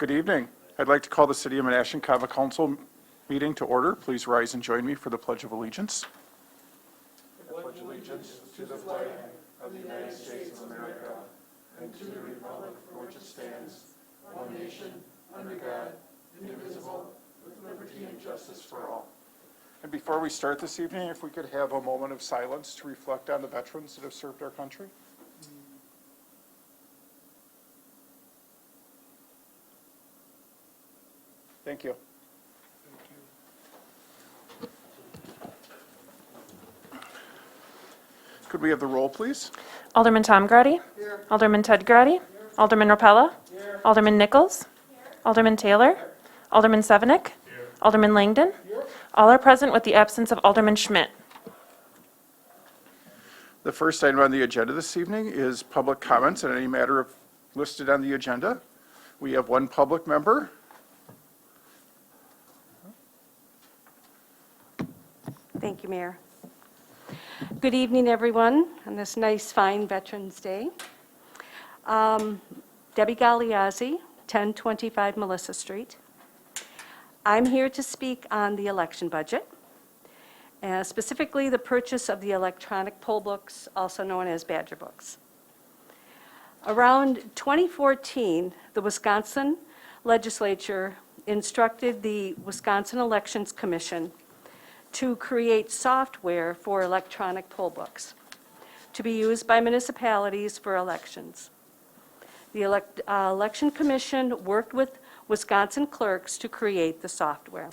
Good evening. I'd like to call the City of Menasha Common Council meeting to order. Please rise and join me for the Pledge of Allegiance. I pledge allegiance to the flag of the United States of America and to the republic for which it stands, one nation, under God, indivisible, with liberty and justice for all. And before we start this evening, if we could have a moment of silence to reflect on the veterans that have served our country. Thank you. Could we have the roll, please? Alderman Tom Grady. Here. Alderman Ted Grady. Here. Alderman Rapella. Here. Alderman Nichols. Here. Alderman Taylor. Here. Alderman Sevenick. Here. Alderman Langdon. Here. All are present with the absence of Alderman Schmidt. The first item on the agenda this evening is public comments on any matter listed on the agenda. We have one public member. Thank you, Mayor. Good evening, everyone, on this nice, fine Veterans Day. Debbie Galeazzi, 1025 Melissa Street. I'm here to speak on the election budget, specifically the purchase of the electronic poll books, also known as Badger books. Around 2014, the Wisconsin legislature instructed the Wisconsin Elections Commission to create software for electronic poll books to be used by municipalities for elections. The Election Commission worked with Wisconsin clerks to create the software.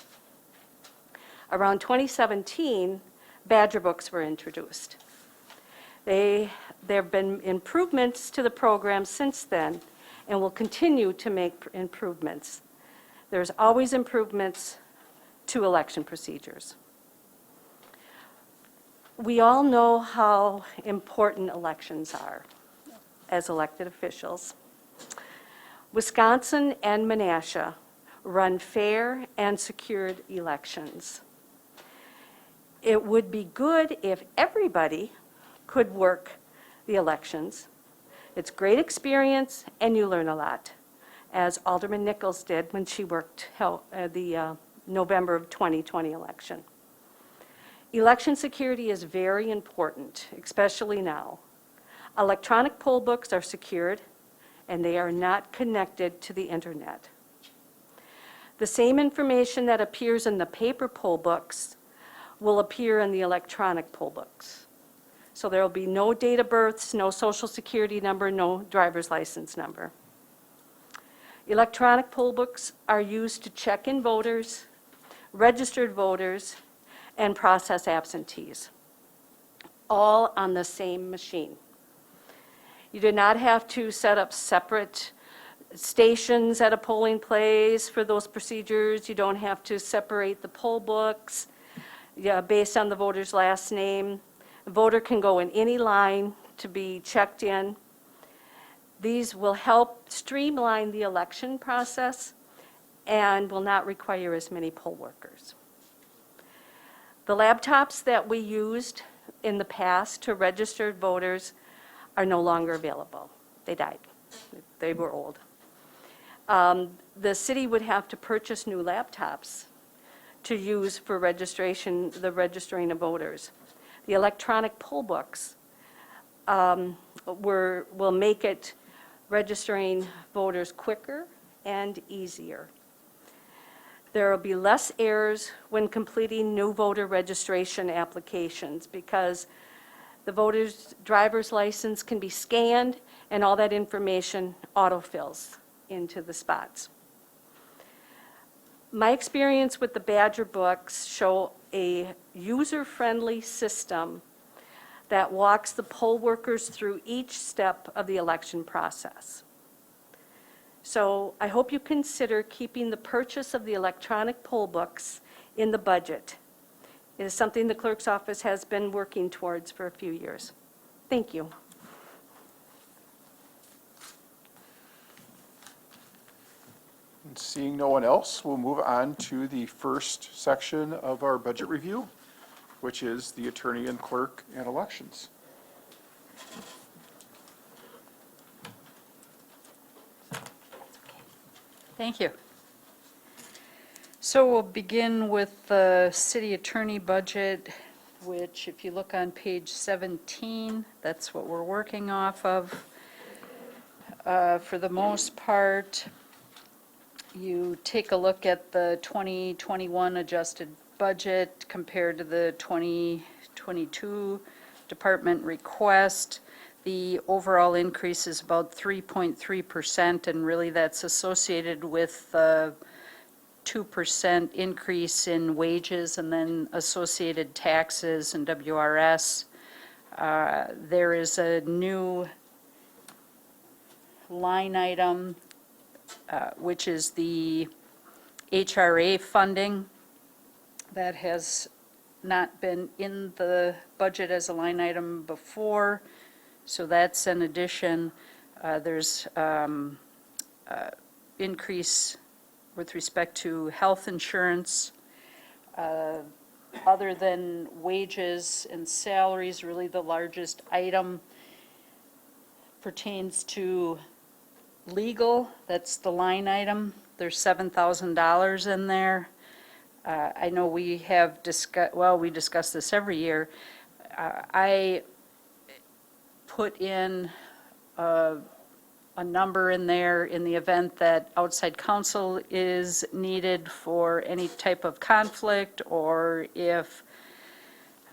Around 2017, Badger books were introduced. There have been improvements to the program since then and will continue to make improvements. There's always improvements to election procedures. We all know how important elections are as elected officials. Wisconsin and Menasha run fair and secured elections. It would be good if everybody could work the elections. It's great experience and you learn a lot, as Alderman Nichols did when she worked the November of 2020 election. Election security is very important, especially now. Electronic poll books are secured and they are not connected to the internet. The same information that appears in the paper poll books will appear in the electronic poll books. So there will be no date of births, no social security number, no driver's license number. Electronic poll books are used to check in voters, registered voters, and process absentees, all on the same machine. You do not have to set up separate stations at a polling place for those procedures. You don't have to separate the poll books based on the voter's last name. A voter can go in any line to be checked in. These will help streamline the election process and will not require as many poll workers. The laptops that we used in the past to register voters are no longer available. They died. They were old. The city would have to purchase new laptops to use for registration, the registering of voters. The electronic poll books will make it registering voters quicker and easier. There will be less errors when completing new voter registration applications because the voter's driver's license can be scanned and all that information autofills into the spots. My experience with the Badger books show a user-friendly system that walks the poll workers through each step of the election process. So I hope you consider keeping the purchase of the electronic poll books in the budget. It is something the clerk's office has been working towards for a few years. Thank you. And seeing no one else, we'll move on to the first section of our budget review, which is the attorney and clerk and elections. Thank you. So we'll begin with the city attorney budget, which if you look on page 17, that's what we're working off of. For the most part, you take a look at the 2021 adjusted budget compared to the 2022 department request. The overall increase is about 3.3%, and really that's associated with the 2% increase in wages and then associated taxes and WRS. There is a new line item, which is the HRA funding that has not been in the budget as a line item before, so that's an addition. There's increase with respect to health insurance. Other than wages and salaries, really the largest item pertains to legal. That's the line item. There's $7,000 in there. I know we have discussed, well, we discuss this every year. I put in a number in there in the event that outside counsel is needed for any type of conflict, or if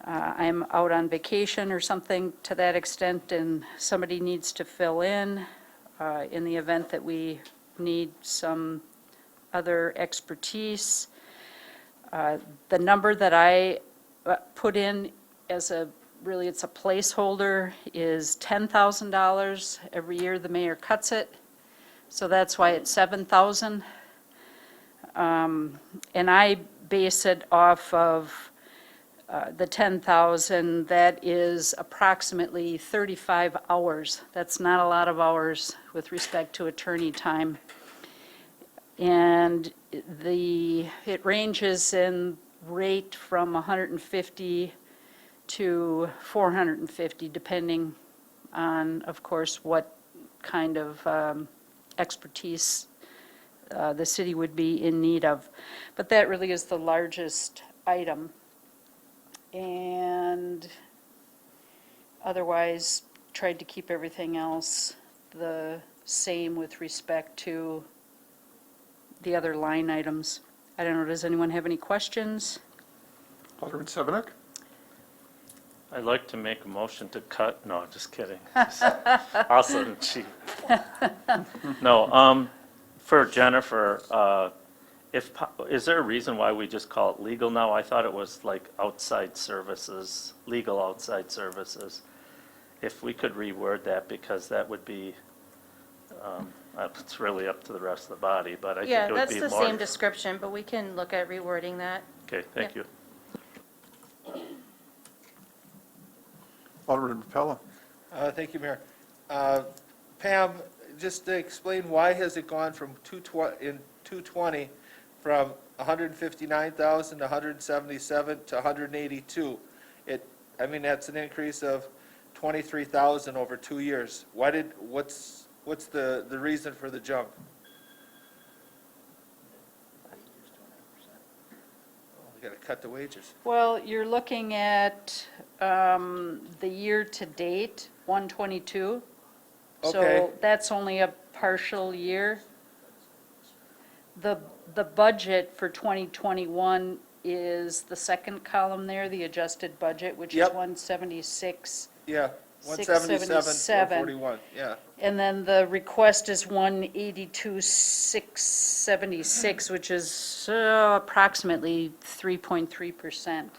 I'm out on vacation or something to that extent and somebody needs to fill in the event that we need some other expertise. The number that I put in as a, really it's a placeholder, is $10,000. Every year the mayor cuts it, so that's why it's $7,000. And I base it off of the $10,000. That is approximately 35 hours. That's not a lot of hours with respect to attorney time. And it ranges in rate from 150 to 450, depending on, of course, what kind of expertise the city would be in need of. But that really is the largest item. And otherwise, tried to keep everything else the same with respect to the other line items. I don't know, does anyone have any questions? Alderman Sevenick? I'd like to make a motion to cut, no, just kidding. Also cheap. No, for Jennifer, is there a reason why we just call it legal now? I thought it was like outside services, legal outside services. If we could reword that, because that would be, it's really up to the rest of the body, but I think Yeah, it would that's be the more. same description, but we can look at rewording that. Okay, thank Yeah. you. Alderman Pella? Thank you, Mayor. Pam, just to explain, why has it gone from 220 from 159,000 to 177 to 182? I mean, that's an increase of 23,000 over 2 years. What's the reason for the jump? We got to cut the wages. Well, you're looking at the year-to-date, 122. Okay. So that's only a partial year. The budget for 2021 is the second column there, the adjusted budget, which is Yep. 176. Yeah, 177, 677. 441, yeah. And then the request is 182,676, which is approximately 3.3%.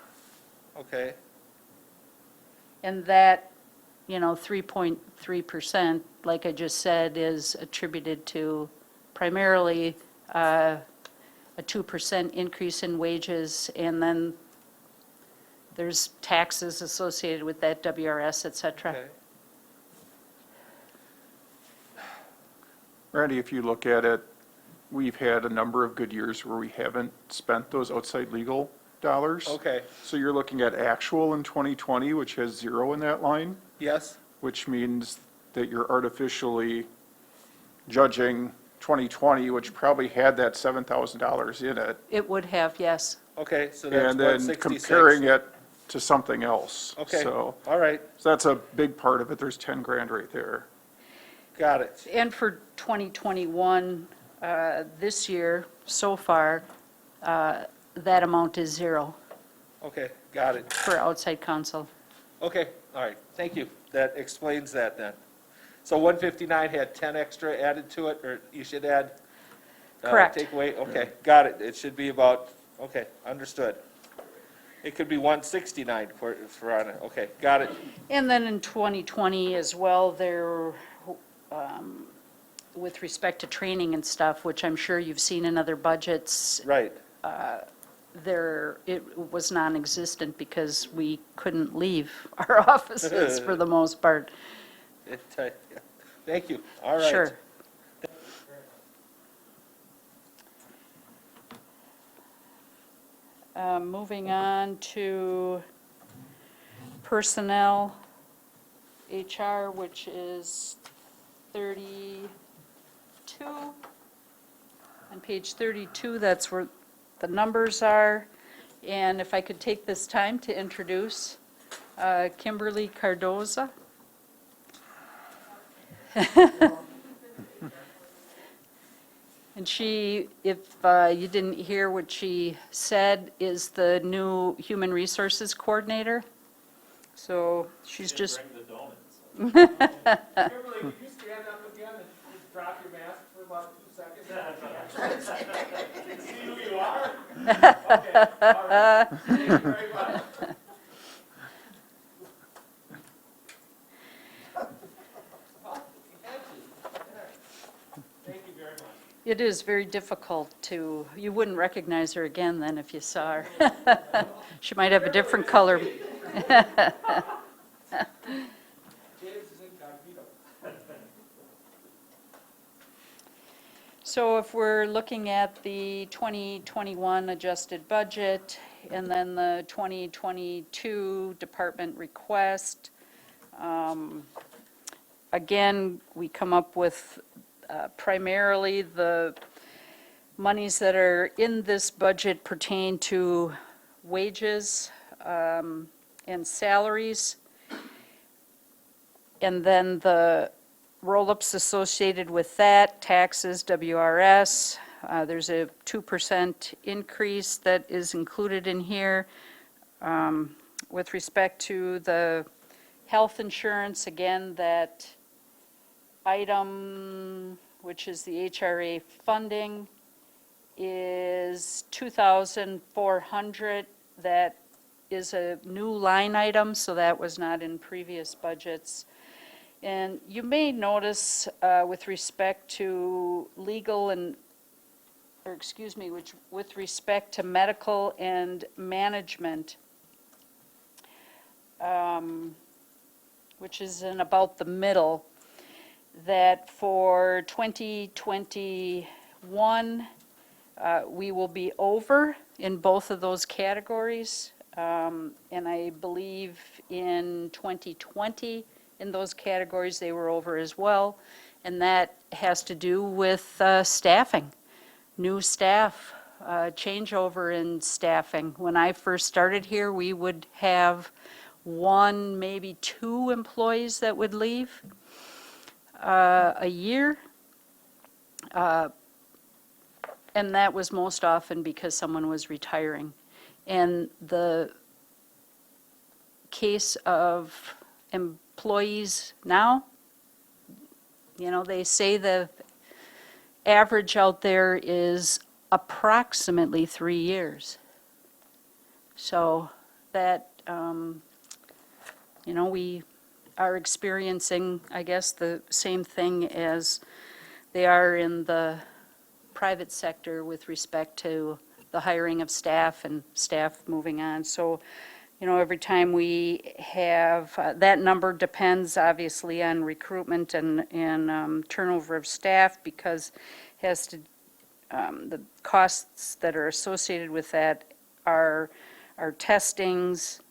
Okay, And that, 3.3%, like I just said, is attributed to primarily a 2% increase in wages, and then there's taxes associated with that, WRS, et cetera. okay. Randy, if you look at it, we've had a number of good years where we haven't spent those outside legal dollars. Okay, So you're looking at actual in 2020, which has 0 in that line, yes, which means that you're artificially judging 2020, which probably had that $7,000 in it, It would have, yes. Okay, so that's and then 166. comparing it to something else. Okay, So all right, that's a big part of it. There's 10 grand right there. got it. And for 2021, this year, so far, that amount is 0 Okay, got it. for outside counsel. Okay, all right, thank you. That explains that then. So 159 had 10 extra added to it, or you should add? Correct. Take away, okay, got it. It should be about, okay, understood. It could be 169 for on it, okay, got it. And then in 2020 as well, there, with respect to training and stuff, which I'm sure you've seen in other budgets, Right, it was non-existent because we couldn't leave our offices for the most part. yeah. Thank you, all right. Sure. Moving on to personnel, HR, which is 32. On page 32, that's where the numbers are. And if I could take this time to introduce Kimberly Cardoza. And she, if you didn't hear what she said, is the new Human Resources Coordinator. So she's just, Kimberly, could you stand up again and just drop your mask for about 2 seconds? See who you are? Okay, all right. Thank you very much. Thank you very much. it is very difficult to, you wouldn't recognize her again then if you saw her. She might have a different color. James is incognito. So if we're looking at the 2021 adjusted budget and then the 2022 department request, again, we come up with primarily the monies that are in this budget pertain to wages and salaries. And then the roll-ups associated with that, taxes, WRS, there's a 2% increase that is included in here. With respect to the health insurance, again, that item, which is the HRA funding, is $2,400. That is a new line item, so that was not in previous budgets. And you may notice with respect to legal and, or excuse me, with respect to medical and management, which is in about the middle, that for 2021, we will be over in both of those categories. And I believe in 2020, in those categories, they were over as well. And that has to do with staffing, new staff, changeover in staffing. When I first started here, we would have 1, maybe 2 employees that would leave a year. And that was most often because someone was retiring. And the case of employees now, you know, they say the average out there is approximately 3 years. So that, you know, we are experiencing, I guess, the same thing as they are in the private sector with respect to the hiring of staff and staff moving on. So, you know, every time we have, that number depends obviously on recruitment and turnover of staff, because it has to, the costs that are associated with that are testings,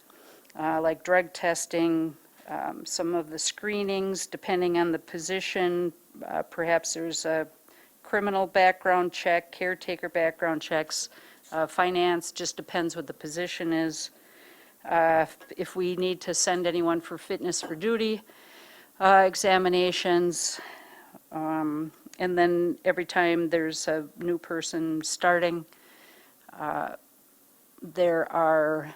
like drug testing, some of the screenings, depending on the position. Perhaps there's a criminal background check, caretaker background checks, finance, just depends what the position is. If we need to send anyone for fitness for duty, examinations, and then every time there's a new person starting, there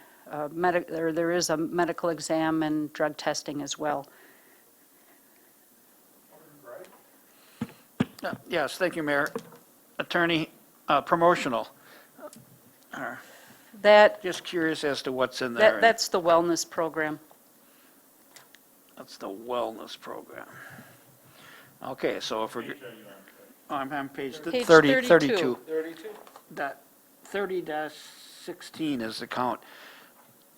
is a medical exam and drug testing as well. Yes, thank you, Mayor. Attorney, promotional. That, Just curious as to what's in there. that's the wellness program. That's the wellness program. Okay, so if we're. I'm on page Page 30, 32. 32? That 30-16 is the count.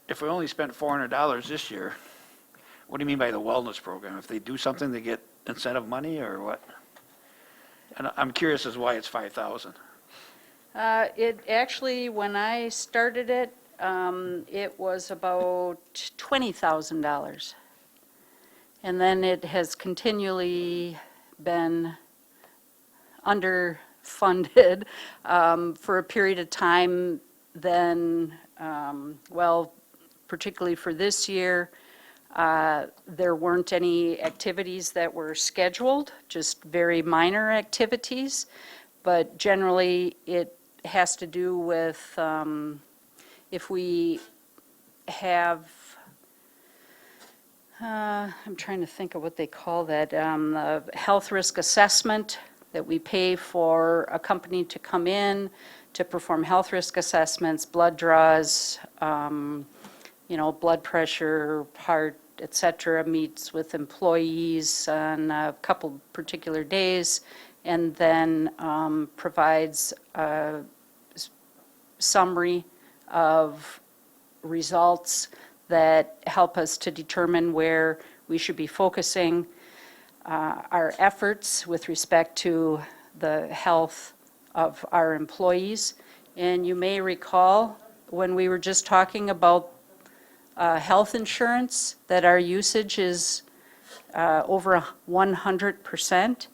If we only spent $400 this year, what do you mean by the wellness program? If they do something, they get incentive money or what? And I'm curious as why it's 5,000. It actually, when I started it, it was about $20,000. And then it has continually been underfunded for a period of time. Then, particularly for this year, there weren't any activities that were scheduled, just very minor activities. But generally, it has to do with if we have, I'm trying to think of what they call that, the health risk assessment, that we pay for a company to come in to perform health risk assessments, blood draws, blood pressure, heart, et cetera, meets with employees on a couple particular days, and then provides a summary of results that help us to determine where we should be focusing our efforts with respect to the health of our employees. And you may recall when we were just talking about health insurance, that our usage is over 100%.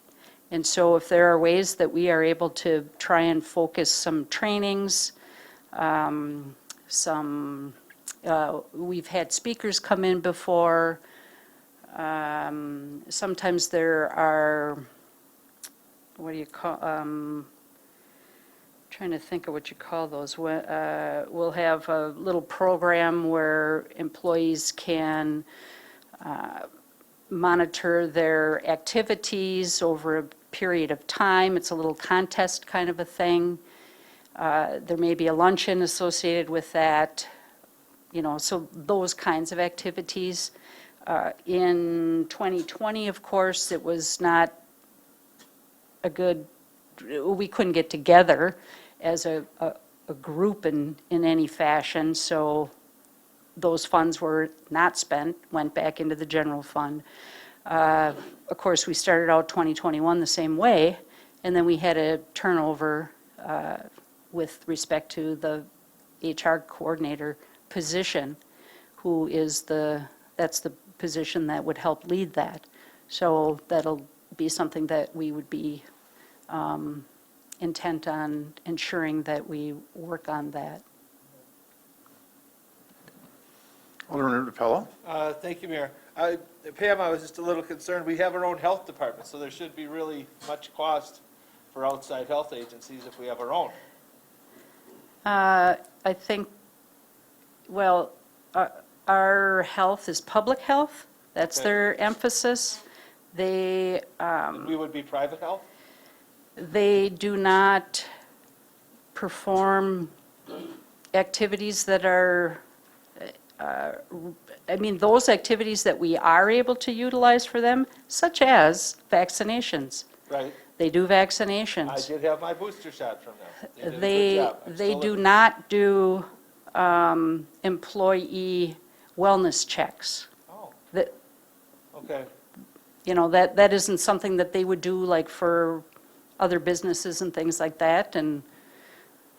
And so if there are ways that we are able to try and focus some trainings, we've had speakers come in before. Sometimes there are, what do you call, trying to think of what you call those. We'll have a little program where employees can monitor their activities over a period of time. It's a little contest kind of a thing. There may be a luncheon associated with that, so those kinds of activities. In 2020, of course, it was not we couldn't get together as a group in any fashion, so those funds were not spent, went back into the general fund. Of course, we started out 2021 the same way, and then we had a turnover with respect to the HR coordinator position, that's the position that would help lead that. So that'll be something that we would be intent on ensuring that we work on that. Alderman Repello? Thank you, Mayor. Pam, I was just a little concerned. We have our own health department, so there shouldn't be really much cost for outside health agencies if we have our own. I think, our health is public health. That's Okay. their emphasis. They We would be private health? They do not perform activities that are, those activities that we are able to utilize for them, such as vaccinations. Right. They do vaccinations. I did have my booster shot from them. They did a good They job. I'm still do living. not do employee wellness checks. Oh, That, okay. that isn't something that they would do like for other businesses and things like that, and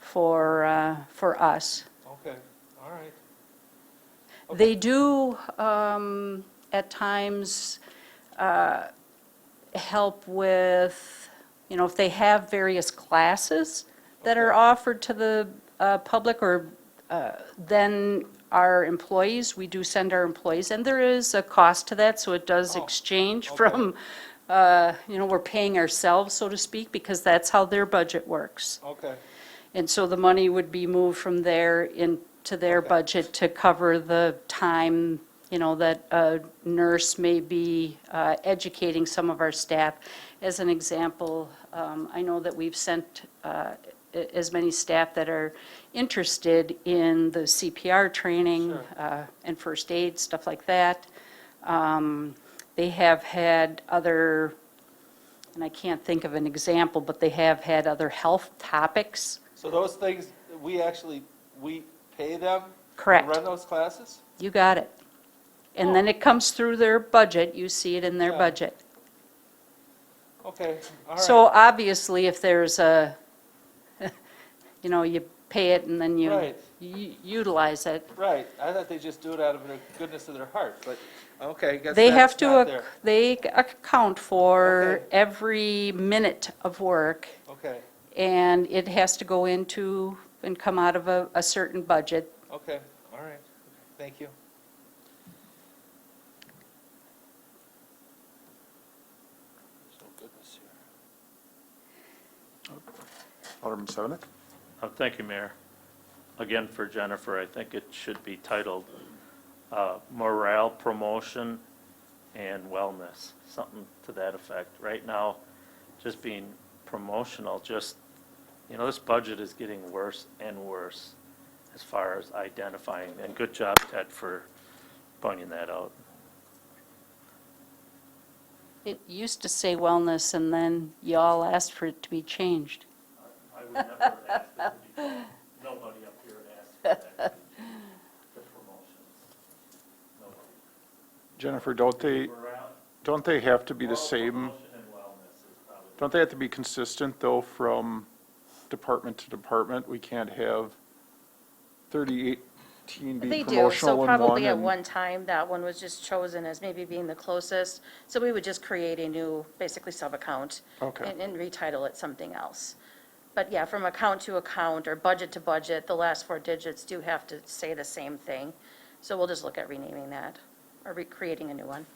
for us. Okay, all right. They do, at times, help with you know, if they have various classes that are offered to the public, or then our employees, we do send our employees, and there is a cost to that, so it does Oh, exchange okay. from, you know, we're paying ourselves, so to speak, because that's how their budget works. Okay, And so the money would be moved from there into their Okay. budget to cover the time, you know, that a nurse may be educating some of our staff. As an example, I know that we've sent as many staff that are interested in the CPR training and first aid, stuff like that. They have had other, and I can't think of an example, but they have had other health topics. so those things, we pay them? Correct. To run those classes? You got it. And then it comes through their budget, you see it in their Yeah. budget. Okay, all right. So obviously, if there's a, you know, you pay it and then you Right. utilize it. Right, I thought they just do it out of the goodness of their heart, but, okay, guess They have that's to, not there. they account for Okay. every minute of work, Okay, and it has to go into and come out of a certain budget. okay, all right, thank you. So goodness here. Alderman Sevenick? Thank you, Mayor. Again, for Jennifer, I think it should be titled Morale Promotion and Wellness, something to that effect. Right now, just being promotional, just, you know, this budget is getting worse and worse as far as identifying, and good job, Ted, for pointing that out. It used to say wellness, and then y'all asked for it to be changed. I would never ask it to be, nobody up here would ask for that, the promotions. Nobody. Jennifer, Morale, don't they have to be the moral same? promotion and wellness is probably. Don't they have to be consistent, though, from department to department? We can't have 3018 be They do, promotional so in one probably at and- one time, that one was just chosen as maybe being the closest. So we would just create a new, basically sub-account. Okay. And retitle it something else. But yeah, from account to account or budget to budget, the last four digits do have to say the same thing. So we'll just look at renaming that or creating a new one.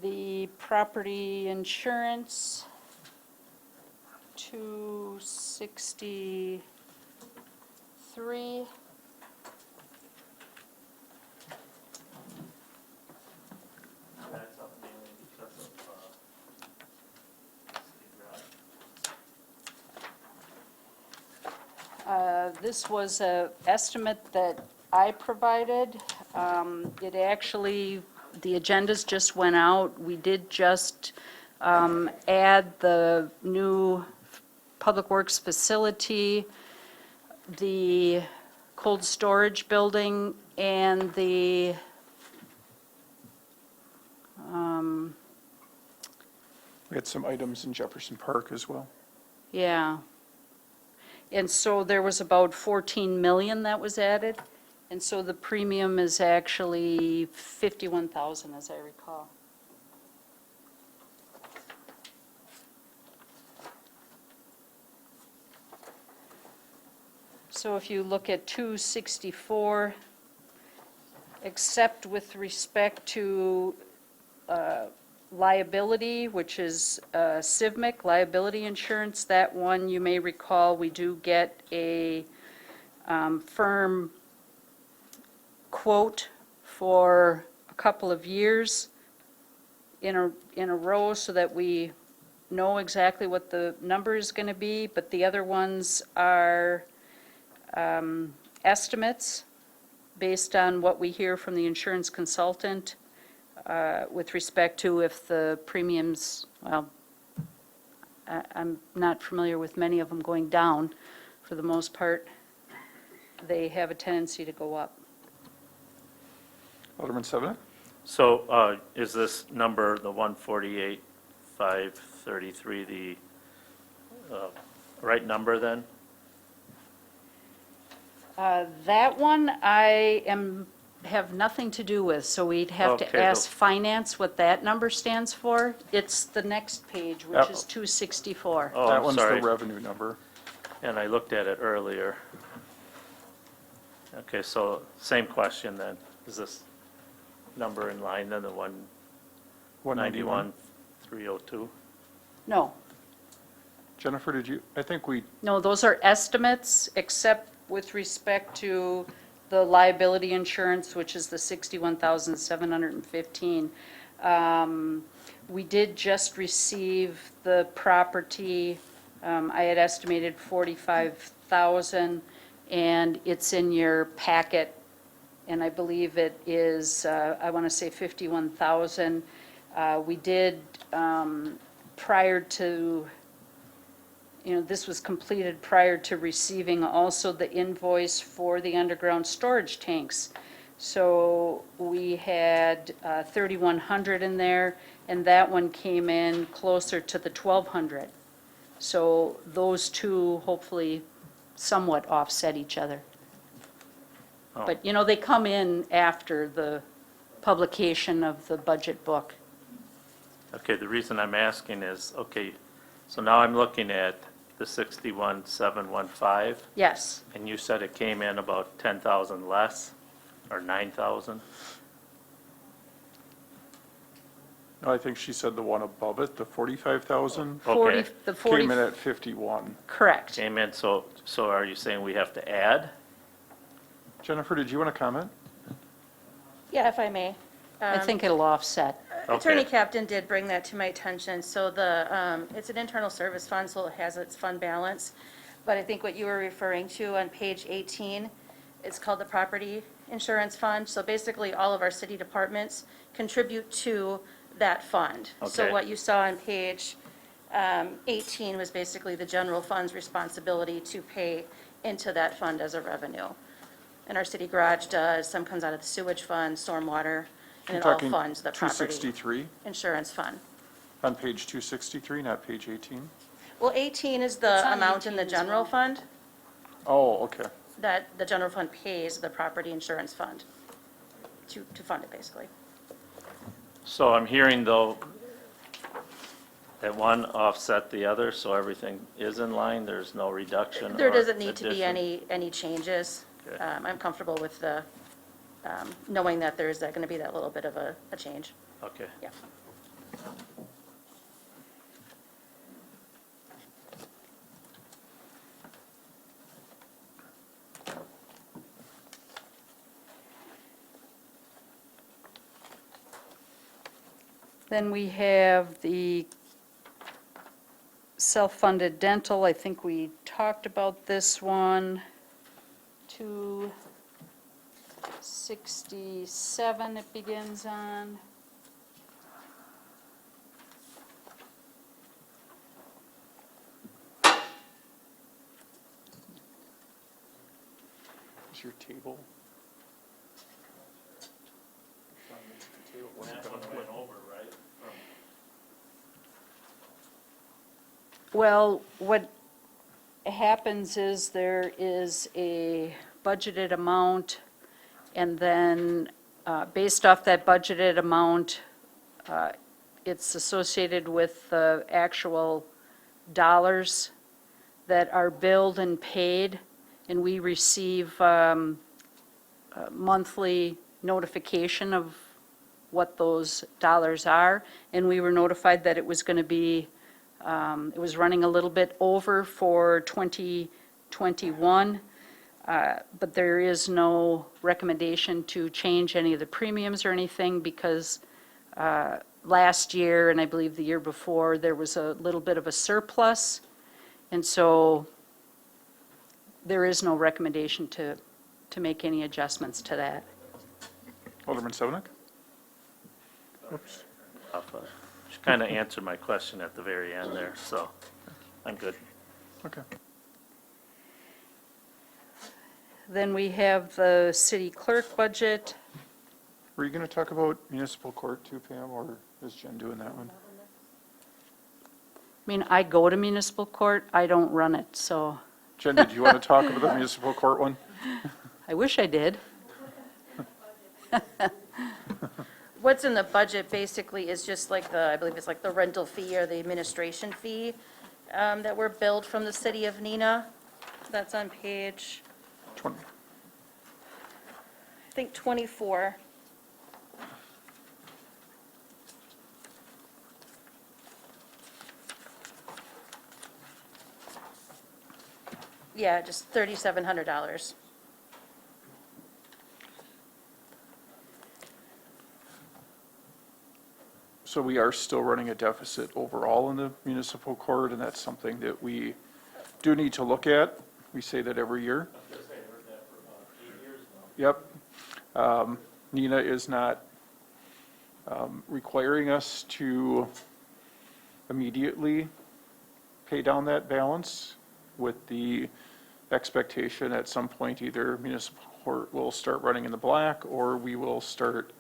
The property insurance, 263. That's up mainly because of, city garage. This was an estimate that I provided. It actually, the agendas just went out. We did just add the new Public Works facility, the cold storage building, and the, We had some items in Jefferson Park as well. yeah. And so there was about 14 million that was added. And so the premium is actually 51,000, as I recall. So if you look at 264, except with respect to liability, which is CIVMIC, liability insurance, that one, you may recall, we do get a firm quote for a couple of years in a row so that we know exactly what the number is going to be, but the other ones are estimates based on what we hear from the insurance consultant with respect to if the premiums, well, I'm not familiar with many of them going down. For the most part, they have a tendency to go up. Alderman Sevenick? So is this number, the 148,533, the right number then? That one have nothing to do with, so we'd have to Okay, ask finance what that number stands for. It's the next page, which Yep. is 264. Oh, That I'm one's the sorry. revenue number. And I looked at it earlier. Okay, so same question then. Is this number in line then, the 191. 191,302? No, Jennifer, did you, I think we, no, those are estimates, except with respect to the liability insurance, which is the 61,715. We did just receive the property, I had estimated 45,000, and it's in your packet, and I believe it is, I want to say 51,000. We did, prior to, this was completed prior to receiving also the invoice for the underground storage tanks. So we had 3,100 in there, and that one came in closer to the 1,200. So those two hopefully somewhat offset each other. Oh. But, they come in after the publication of the budget book. Okay, the reason I'm asking is, okay, so now I'm looking at the 61,715, Yes, and you said it came in about 10,000 less, or 9,000? no, I think she said the one above it, the 45,000, 40, Okay. the 40, came in at 51. correct. Came in, so are you saying we have to add? Jennifer, did you want to comment? Yeah, if I may. I think it'll offset. Attorney Okay. Captain did bring that to my attention. So it's an internal service fund, so it has its fund balance. But I think what you were referring to on page 18, it's called the Property Insurance Fund. So basically, all of our city departments contribute to that fund. So Okay. what you saw on page 18 was basically the general fund's responsibility to pay into that fund as a revenue. And our city garage does, some comes out of the sewage fund, stormwater, and You're it all talking funds the property 263 insurance fund. on page 263, not page 18? Well, 18 is It's the on amount in 18 the as general well. fund Oh, okay. that the general fund pays the property insurance fund to fund it, basically. So I'm hearing though, that one offset the other, so everything is in line, there's no reduction There or doesn't need to be addition? any changes. Okay. I'm comfortable with the, knowing that there's going to be that little bit of a change. Okay. Yeah. Then we have the self-funded dental. I think we talked about this one. 267 it begins on. Is your table? That one went over, right? Well, what happens is there is a budgeted amount, and then based off that budgeted amount, it's associated with the actual dollars that are billed and paid, and we receive a monthly notification of what those dollars are, and we were notified that it was going to be, it was running a little bit over for 2021, but there is no recommendation to change any of the premiums or anything because last year, and I believe the year before, there was a little bit of a surplus, and so there is no recommendation to make any adjustments to that. Alderman Sevenick? Oops. She kind of answered my question at the very end there, so I'm good. Okay. Then we have the city clerk budget. Were you going to talk about municipal court too, Pam, or is Jen doing that one? I mean, I go to municipal court, I don't run it, so. Jen, did you want to talk about the municipal court one? I wish I did. What's in the budget basically is just like the, I believe it's like the rental fee or the administration fee that we're billed from the city of Neenah. That's on page, 20. I think, 24. Yeah, just $3,700. So we are still running a deficit overall in the municipal court, and that's something that we do need to look at. We say that every year. Yep. Neenah is not requiring us to immediately pay down that balance, with the expectation at some point either municipal court will start running in the black, or we will start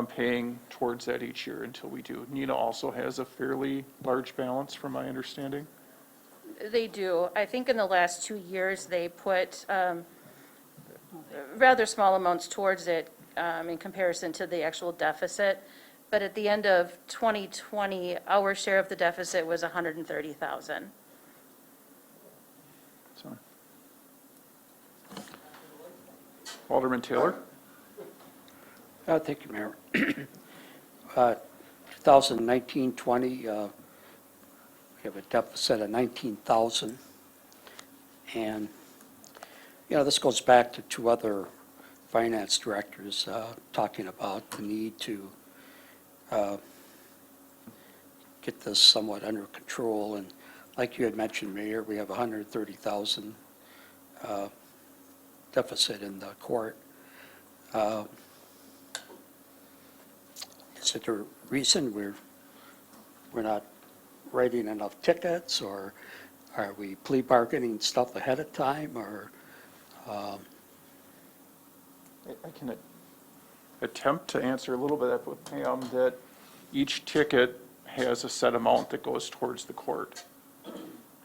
paying towards that each year until we do. Neenah also has a fairly large balance, from my understanding. They do. I think in the last 2 years, they put rather small amounts towards it in comparison to the actual deficit. But at the end of 2020, our share of the deficit was $130,000. So. Alderman Taylor? Thank you, Mayor. 2019-20, we have a deficit of 19,000. And, this goes back to two other finance directors talking about the need to get this somewhat under control. And like you had mentioned, Mayor, we have 130,000 deficit in the court. Is it a reason we're not writing enough tickets, or are we plea bargaining stuff ahead of time, or? I can attempt to answer a little bit of that with Pam, that each ticket has a set amount that goes towards the court,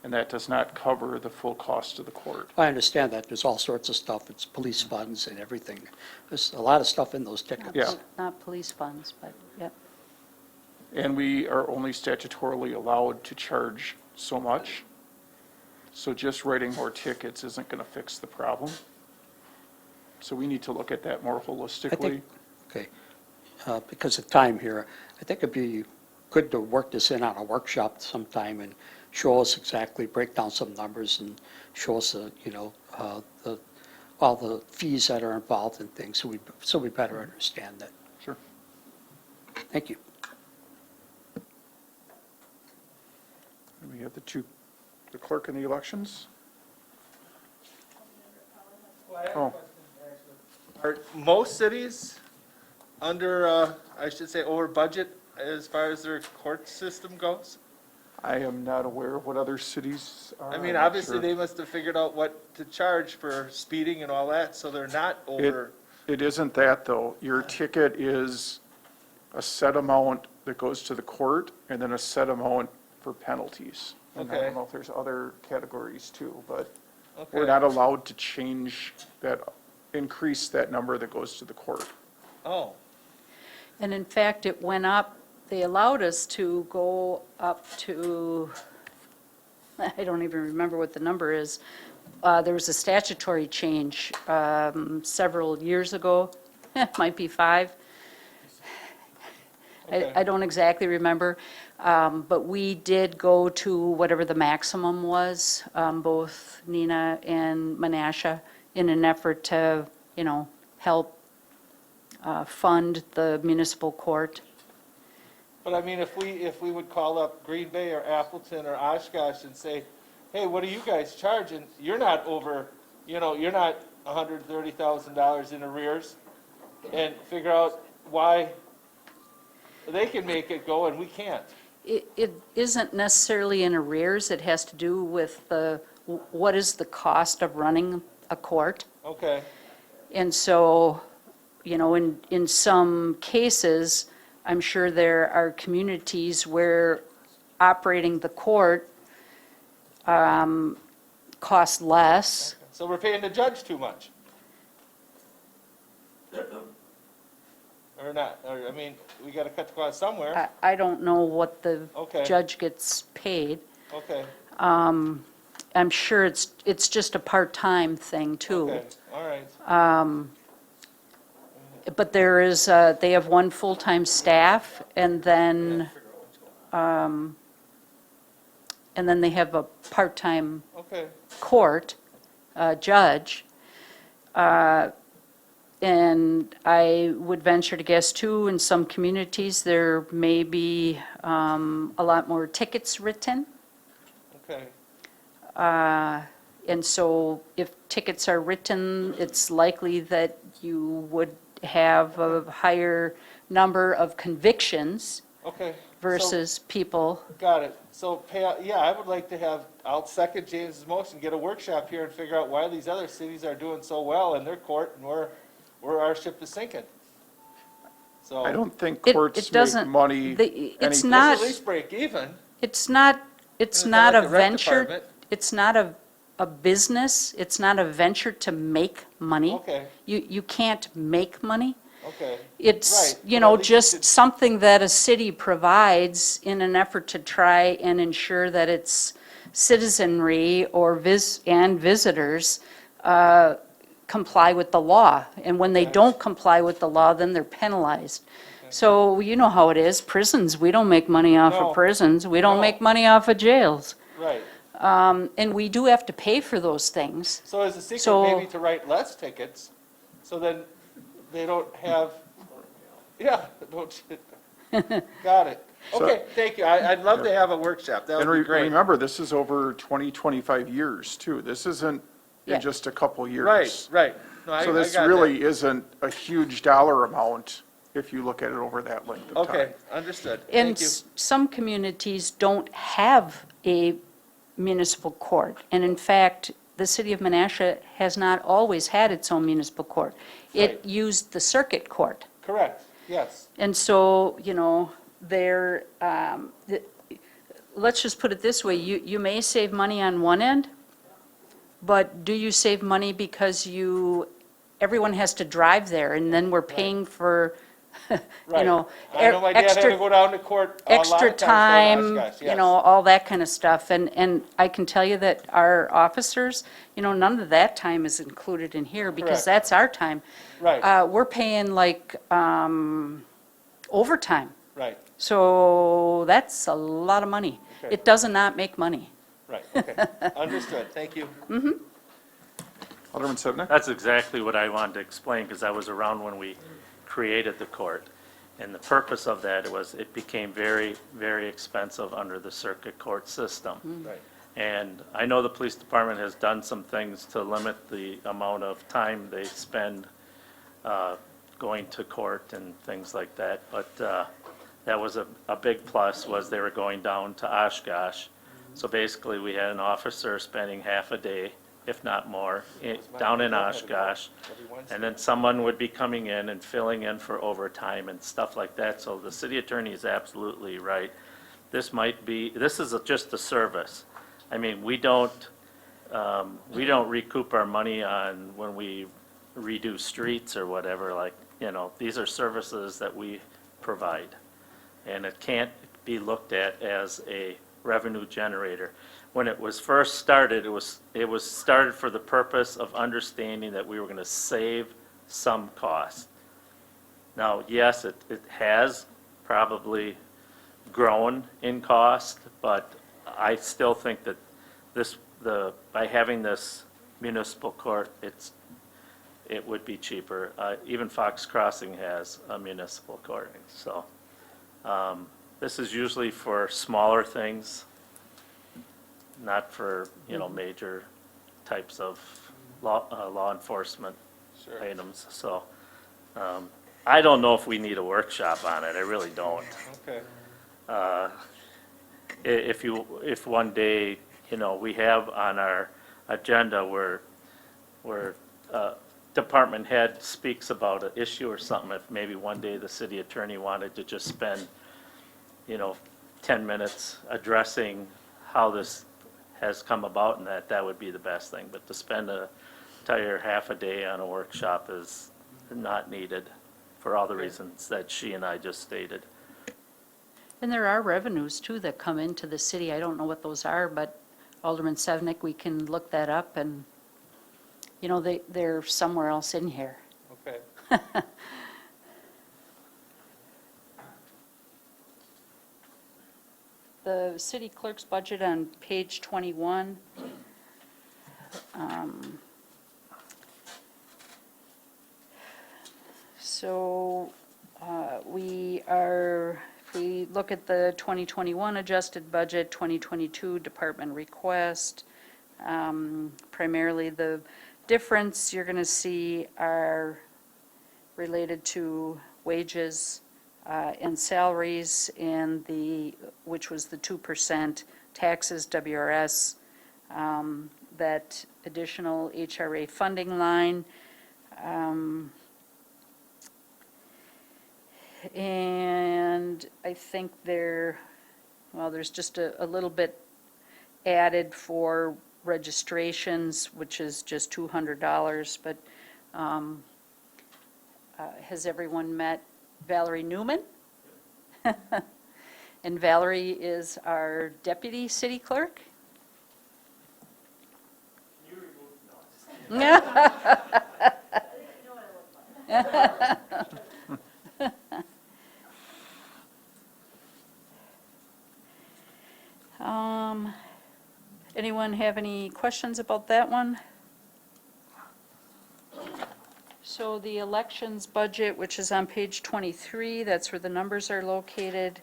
and that does not cover the full cost of the court. I understand that. There's all sorts of stuff. It's police funds and everything. There's a lot of stuff in those tickets. Yeah. Not police funds, but, yep. And we are only statutorily allowed to charge so much. So just writing more tickets isn't going to fix the problem. So we need to look at that more holistically. Okay. Because of time here, I think it'd be good to work this in on a workshop sometime and show us exactly, break down some numbers and show us, all the fees that are involved and things, so we better understand that. Sure. Thank you. And we have the clerk and the elections. Oh, Are most cities under, I should say, over budget as far as their court system goes? I am not aware of what other cities are. I mean, I'm not obviously, sure. they must have figured out what to charge for speeding and all that, so they're not over. It isn't that, though. Your ticket is a set amount that goes to the court, and then a set amount for penalties. And I Okay. don't know if there's other categories too, but Okay. we're not allowed to change that, increase that number that goes to the court. Oh, And in fact, it went up, they allowed us to go up to, I don't even remember what the number is. There was a statutory change several years ago, might be 5. Okay. I don't exactly remember, but we did go to whatever the maximum was, both Neenah and Menasha, in an effort to, help fund the municipal court. but I mean, if we would call up Green Bay or Appleton or Oshkosh and say, hey, what are you guys charging? You're not over, you're not $130,000 in arrears, and figure out why they can make it go and we can't. It isn't necessarily in arrears, it has to do with what is the cost of running a court? Okay, And so, in some cases, I'm sure there are communities where operating the court costs less. so we're paying the judge too much. Or not, or, I mean, we gotta cut the cost somewhere. I don't know what the Okay. judge gets paid. Okay, I'm sure it's just a part-time thing, too. okay, all right. But there is, they have one full-time staff, and then they have a part-time Okay, court judge. And I would venture to guess, too, in some communities, there may be a lot more tickets written. okay, And so if tickets are written, it's likely that you would have a higher number of convictions okay. So- versus people. Got it. So, yeah, I would like to have, I'll second James's motion, get a workshop here and figure out why these other cities are doing so well in their court and where our ship is sinking. So. I don't think It courts make doesn't- money. it's any- not- Let's at least break even. It's not It's not not a like the rec venture, department. it's not a business, it's not a venture to make money. Okay, You can't make money. okay. It's, Right, you but know, at least just it's- something that a city provides in an effort to try and ensure that its citizenry or visitors comply with the law. And when they don't comply with the law, then they're penalized. So you know how it is, prisons, we don't make money off No. of prisons, we don't No. make money off of jails. Right. And we do have to pay for those things. So is the secret So- maybe to write less tickets, so then they don't have, yeah, don't, got it. Okay, thank you. I'd love to have a workshop. That And would be great. remember, this is over 20, 25 years, too. This isn't Yeah. in just a couple years. Right, right. No, I So this got that. really isn't a huge dollar amount if you look at it over that length of time. Okay, understood. And Thank you. some communities don't have a municipal court. And in fact, the city of Menasha has not always had its own municipal court. It Right. used the circuit court. Correct, yes. And so, you know, let's just put it this way, you may save money on one end, but do you save money because everyone has to drive there, and then we're paying for, you Right. know, I know my dad had to extra, go down to court a lot of extra times for time, Oshkosh, you yes. know, all that kind of stuff. And I can tell you that our officers, you know, none of that time is included in here, because Correct. that's our time. Right, We're paying like overtime. right, So that's a lot of money. Okay. It does not make money. right, okay. Understood, thank you. Alderman Sevenick? That's exactly what I wanted to explain, because I was around when we created the court. And the purpose of that was it became very, very expensive under the circuit court system. Right, And I know the police department has done some things to limit the amount of time they spend going to court and things like that. But that was a big plus, was they were going down to Oshkosh. So basically, we had an officer spending half a day, if not more, down in Oshkosh. every Wednesday. And then someone would be coming in and filling in for overtime and stuff like that. So the city attorney is absolutely right. This is just a service. I mean, we don't recoup our money on when we redo streets or whatever, like, you know, these are services that we provide. And it can't be looked at as a revenue generator. When it was first started, it was started for the purpose of understanding that we were gonna save some cost. Now, yes, it has probably grown in cost, but I still think that by having this municipal court, it would be cheaper. Even Fox Crossing has a municipal court, so. This is usually for smaller things, not for, you know, major types of law enforcement Sure. items. So I don't know if we need a workshop on it. I really don't. Okay, If one day, you know, we have on our agenda where department head speaks about an issue or something, if maybe one day the city attorney wanted to just spend, you know, 10 minutes addressing how this has come about, and that would be the best thing. But to spend an entire half a day on a workshop is not needed for all the reasons that she and I just stated. And there are revenues too that come into the city. I don't know what those are, but Alderman Sevenick, we can look that up and, they're somewhere else in here. Okay. The city clerk's budget on page 21. So if we look at the 2021 adjusted budget, 2022 department request, primarily the difference you're going to see are related to wages and salaries and which was the 2%, taxes, WRS, that additional HRA funding line. And I think there's just a little bit added for registrations, which is just $200, but has everyone met Valerie Newman? And Valerie is our deputy city clerk. Anyone have any questions about that one? So the elections budget, which is on page 23, that's where the numbers are located.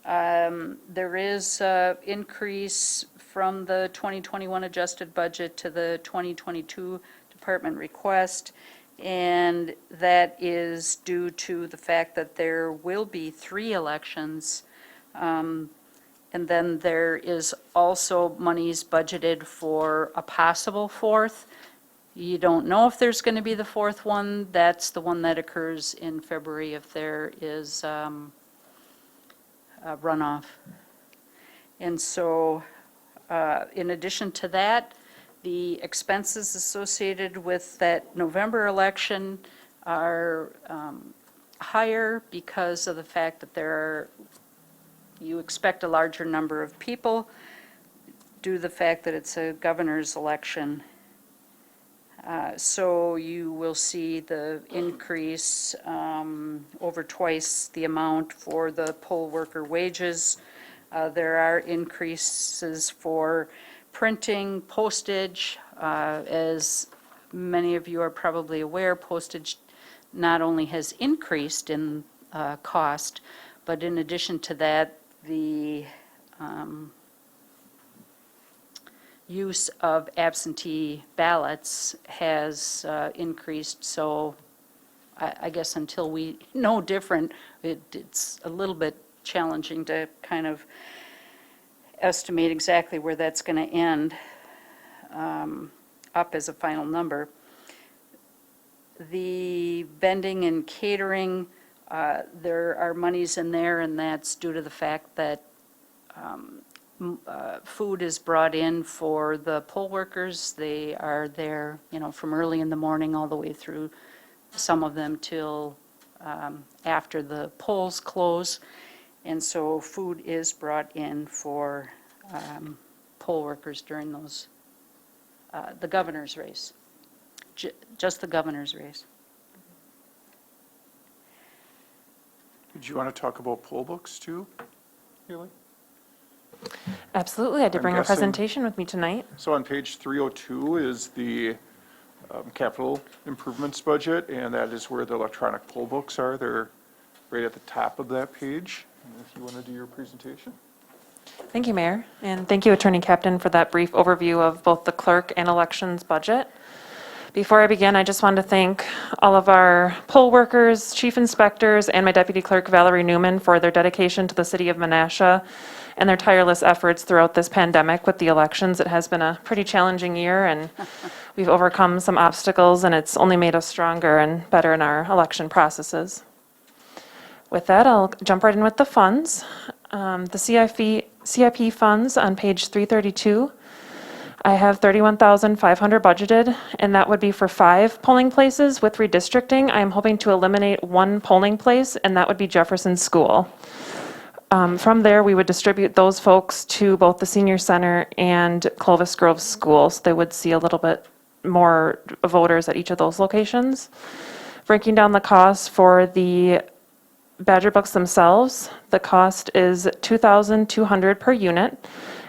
There is an increase from the 2021 adjusted budget to the 2022 department request, and that is due to the fact that there will be 3 elections. And then there is also monies budgeted for a possible 4th. You don't know if there's going to be the 4th one. That's the one that occurs in February if there is a runoff. And so in addition to that, the expenses associated with that November election are higher because of the fact that you expect a larger number of people due to the fact that it's a governor's election. So you will see the increase over twice the amount for the poll worker wages. There are increases for printing, postage. As many of you are probably aware, postage not only has increased in cost, but in addition to that, the use of absentee ballots has increased. So I guess until we know different, it's a little bit challenging to kind of estimate exactly where that's going to end up as a final number. The vending and catering, there are monies in there, and that's due to the fact that food is brought in for the poll workers. They are there, from early in the morning all the way through, some of them till after the polls close. And so food is brought in for poll workers during those, the governor's race, just the governor's race. Did you want to talk about poll books too, Haley? Absolutely, I did I'm bring a guessing- presentation with me tonight. So on page 302 is the capital improvements budget, and that is where the electronic poll books are. They're right at the top of that page. And if you want to do your presentation. Thank you, Mayor, and thank you, Attorney Captain, for that brief overview of both the clerk and elections budget. Before I begin, I just wanted to thank all of our poll workers, chief inspectors, and my deputy clerk, Valerie Newman, for their dedication to the city of Menasha and their tireless efforts throughout this pandemic with the elections. It has been a pretty challenging year, and we've overcome some obstacles, and it's only made us stronger and better in our election processes. With that, I'll jump right in with the funds. The CIP funds on page 332 I have 31,500 budgeted, and that would be for 5 polling places. With redistricting, I am hoping to eliminate 1 polling place, and that would be Jefferson School. From there, we would distribute those folks to both the senior center and Clovis Grove schools. They would see a little bit more voters at each of those locations. Breaking down the costs for the Badger books themselves, the cost is $2,200 per unit,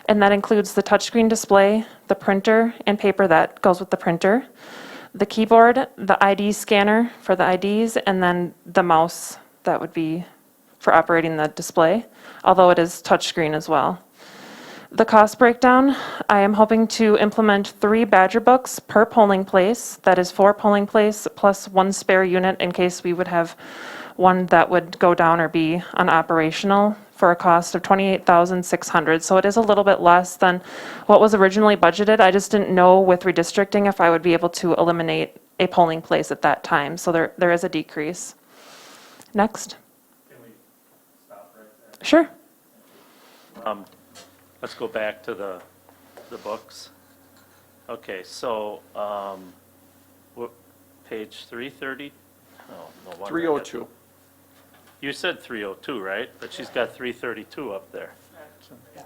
and that includes the touchscreen display, the printer, and paper that goes with the printer, the keyboard, the ID scanner for the IDs, and then the mouse that would be for operating the display, although it is touchscreen as well. The cost breakdown, I am hoping to implement 3 Badger books per polling place. That is 4 polling place plus 1 spare unit in case we would have one that would go down or be unoperational, for a cost of $28,600. So it is a little bit less than what was originally budgeted. I just didn't know with redistricting if I would be able to eliminate a polling place at that time. So there is a decrease. Next. Can we stop right there? Sure. Let's go back to the books. Okay, so, page 330? No, no wonder I got- 302. You said 302, right? But she's got 332 up there.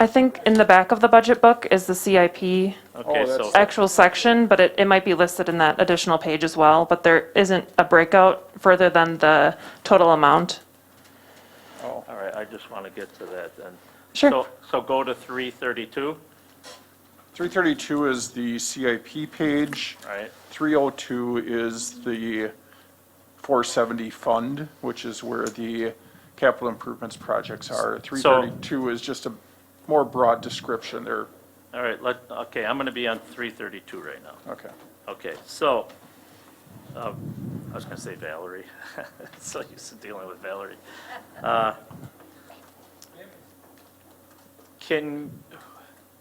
I think in the back of the budget book is the CIP Okay, so, that's- actual section, but it might be listed in that additional page as well, but there isn't a breakout further than the total amount. all right, I just want to get to that then. Sure. So go to 332, 332 is the CIP page. right? 302 is the 470 fund, which is where the capital improvements projects are. 332 is just a more broad description there. All right, okay, I'm going to be on 332 right now. Okay. Okay, so, I was going to say Valerie. So used to dealing with Valerie.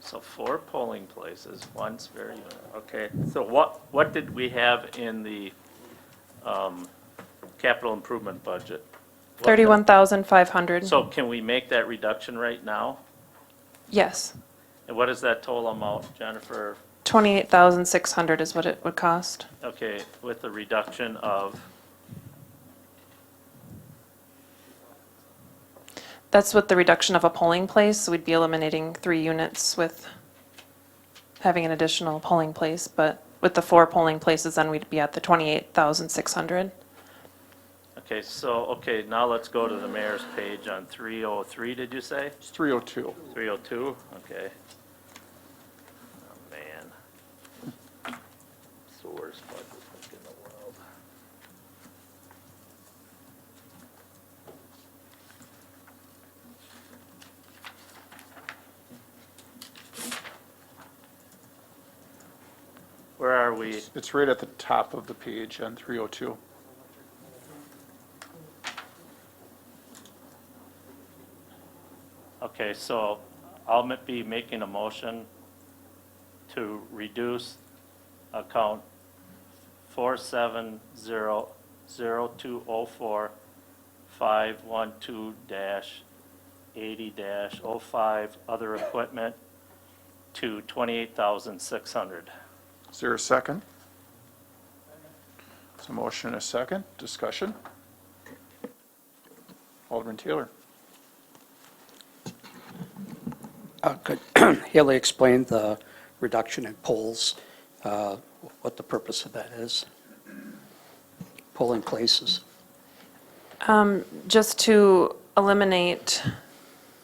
So 4 polling places, 1 spare unit, okay. So what did we have in the capital improvement budget? 31,500. So can we make that reduction right now? Yes. And what is that total amount, Jennifer? 28,600 is what it would cost. Okay, with the reduction of, That's with the reduction of a polling place, so we'd be eliminating 3 units with having an additional polling place, but with the 4 polling places, then we'd be at the 28,600. okay, now let's go to the mayor's page on 303, did you say? It's 302. 302, okay. Oh, man. It's the worst budget book in the world. Where are we? It's right at the top of the page on 302. Okay, so I'll be making a motion to reduce account 4700204512-80-05 other equipment to 28,600. Is there a second? There's a motion and a second. Discussion? Alderman Taylor. Could Haley explain the reduction in polls, what the purpose of that is? Polling places. Just to eliminate,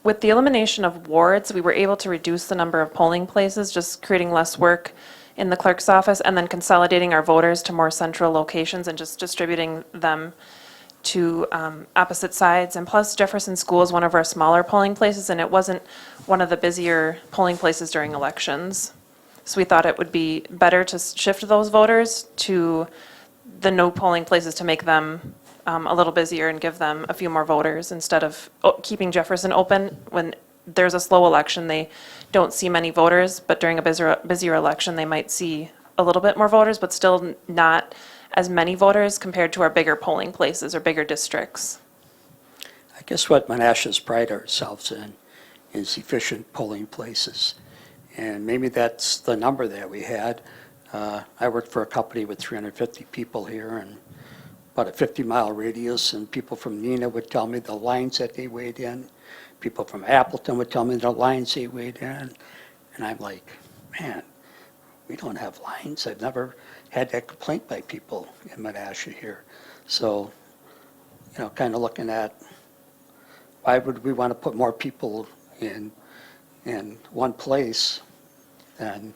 with the elimination of wards, we were able to reduce the number of polling places, just creating less work in the clerk's office, and then consolidating our voters to more central locations and just distributing them to opposite sides. And plus, Jefferson School is one of our smaller polling places, and it wasn't one of the busier polling places during elections. So we thought it would be better to shift those voters to the no polling places to make them a little busier and give them a few more voters instead of keeping Jefferson open. When there's a slow election, they don't see many voters, but during a busier election, they might see a little bit more voters, but still not as many voters compared to our bigger polling places or bigger districts. I guess what Menasha's pride ourselves in is efficient polling places. And maybe that's the number that we had. I worked for a company with 350 people here and about a 50-mile radius, and people from Neenah would tell me the lines that they wait in. People from Appleton would tell me the lines they wait in. And I'm like, man, we don't have lines. I've never had that complaint by people in Menasha here. So, kind of looking at why would we want to put more people in one place than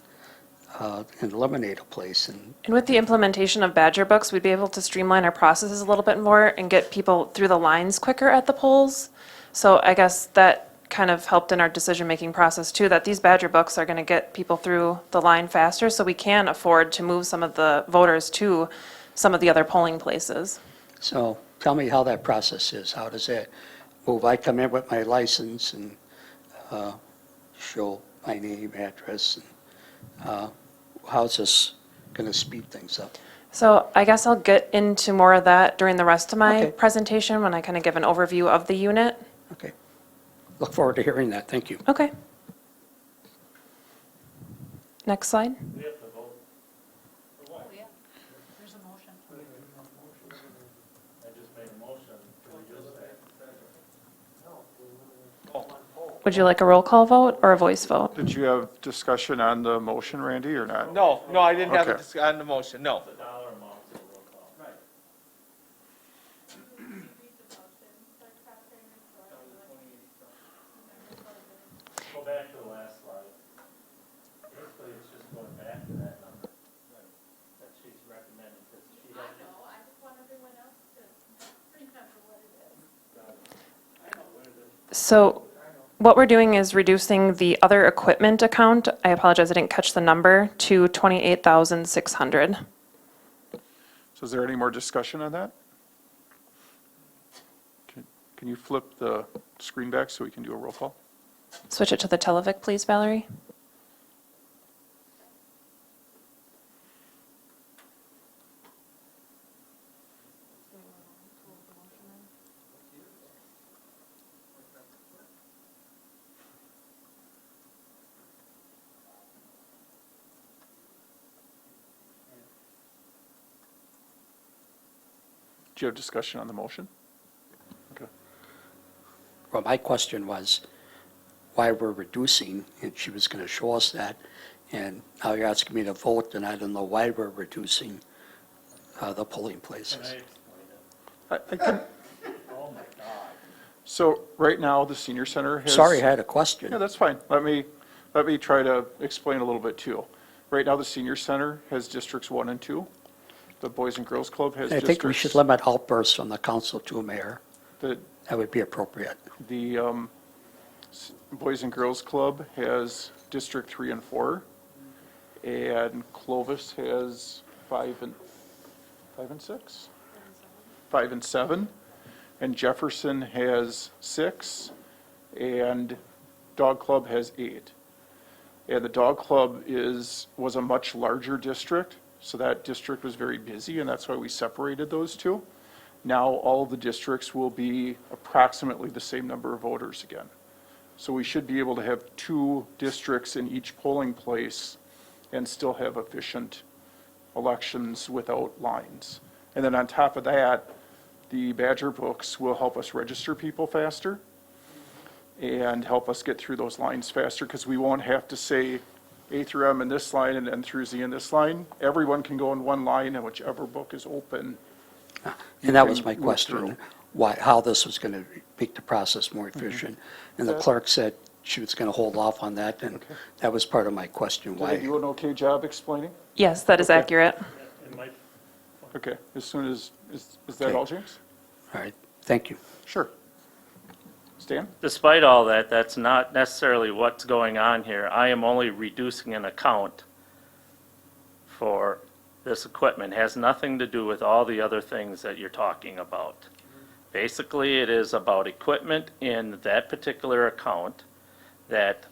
and eliminate a place? And And with the implementation of Badger books, we'd be able to streamline our processes a little bit more and get people through the lines quicker at the polls. So I guess that kind of helped in our decision-making process too, that these Badger books are going to get people through the line faster, so we can afford to move some of the voters to some of the other polling places. so tell me how that process is. How does that move? I come in with my license and show my name, address, and how's this going to speed things up? So I guess I'll get into more of that during the rest of my Okay. presentation when I kind of give an overview of the unit. Okay. Look forward to hearing that. Thank you. Okay. Next slide. We have to vote. There's a motion. I just made a motion to reduce that. Would you like a roll call vote or a voice vote? Did you have discussion on the motion, Randy, or not? No, I didn't have Okay. it on the motion, no. The dollar amount is a roll call. Right. Go back to the last slide. Basically, it's just going back to that number that she's recommending, because she has. I know, I just want everyone else to remember what it is. So what we're doing is reducing the other equipment account. I apologize, I didn't catch the number, to 28,600. So is there any more discussion on that? Can you flip the screen back so we can do a roll call? Switch it to the Televic, please, Valerie. Do you have discussion on the motion? Okay. Well, my question was why we're reducing, and she was going to show us that, and now you're asking me to vote, and I don't know why we're reducing the polling places. I can. So right now, the senior center has. Sorry, I had a Yeah, question. that's fine. Let me try to explain a little bit too. Right now, the senior center has districts 1 and 2. The Boys and Girls Club has I districts. think we should limit outbursts from the council to a mayor. The That would be appropriate. Boys and Girls Club has District 3 and 4, and Clovis has 5 and 6? 5 and 7, and Jefferson has 6, and Dog Club has 8. And the Dog Club was a much larger district, so that district was very busy, and that's why we separated those two. Now, all of the districts will be approximately the same number of voters again. So we should be able to have 2 districts in each polling place and still have efficient elections without lines. And then on top of that, the Badger books will help us register people faster and help us get through those lines faster, because we won't have to say A through M in this line and N through Z in this line. Everyone can go in one line, and whichever book is open. And that was can my move question, through. how this was going to make the process more efficient. And the clerk said she was going to hold off on that, and that was part of my question, Did I do why. an okay job explaining? Yes, that is Okay. accurate. It might, Okay, as soon as, is that Okay. all, James? All right, thank you. Sure. Stan? despite all that, that's not necessarily what's going on here. I am only reducing an account for this equipment. It has nothing to do with all the other things that you're talking about. Basically, it is about equipment in that particular account that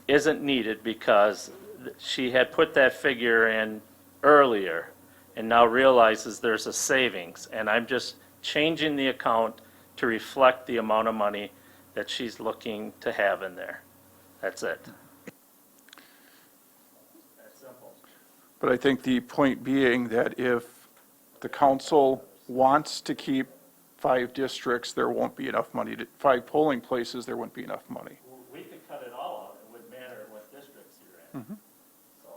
isn't needed because she had put that figure in earlier and now realizes there's a savings. And I'm just changing the account to reflect the amount of money that she's looking to have in there. That's it. But I think the point being that if the council wants to keep 5 districts, there won't be enough money to, 5 polling places, there wouldn't be enough money. We could cut it all out, it wouldn't matter what districts you're in. So,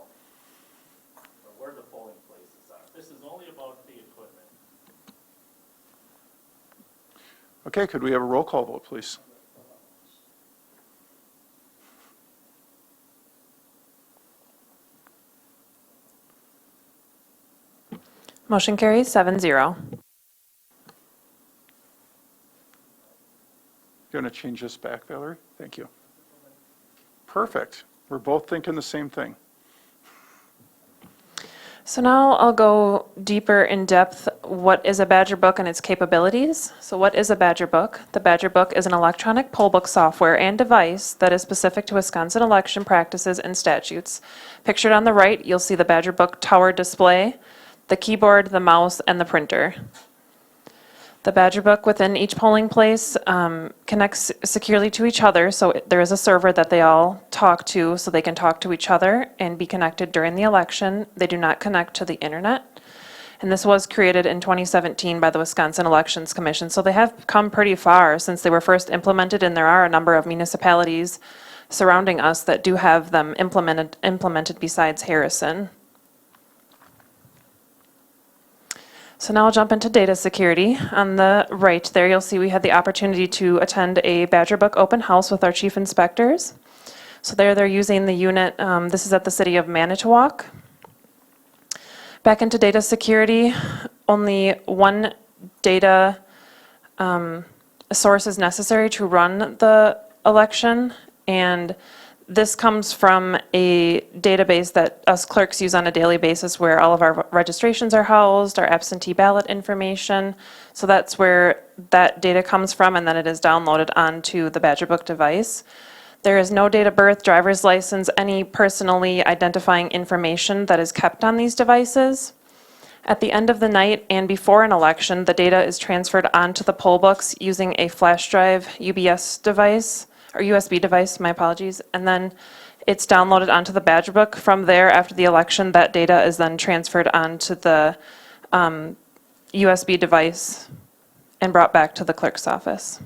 or where the polling places are. This is only about the equipment. Okay, could we have a roll call vote, please? Motion carries 7-0. Going to change this back, Valerie? Thank you. Perfect. We're both thinking the same thing. So now I'll go deeper in depth. What is a Badger Book and its capabilities? So what is a Badger Book? The Badger Book is an electronic poll book software and device that is specific to Wisconsin election practices and statutes. Pictured on the right, you'll see the Badger Book tower display, the keyboard, the mouse, and the printer. The Badger Book within each polling place connects securely to each other, so there is a server that they all talk to, so they can talk to each other and be connected during the election. They do not connect to the internet. And this was created in 2017 by the Wisconsin Elections Commission, so they have come pretty far since they were first implemented, and there are a number of municipalities surrounding us that do have them implemented besides Harrison. So now I'll jump into data security. On the right there, you'll see we had the opportunity to attend a Badger Book open house with our chief inspectors. So there they're using the unit, this is at the city of Manitowoc. Back into data security, only one data source is necessary to run the election, and this comes from a database that us clerks use on a daily basis where all of our registrations are housed, our absentee ballot information. So that's where that data comes from, and then it is downloaded onto the Badger Book device. There is no date of birth, driver's license, any personally identifying information that is kept on these devices. At the end of the night and before an election, the data is transferred onto the poll books using a flash drive UBS device, or USB device, my apologies, and then it's downloaded onto the Badger Book. From there, after the election, that data is then transferred onto the USB device and brought back to the clerk's office.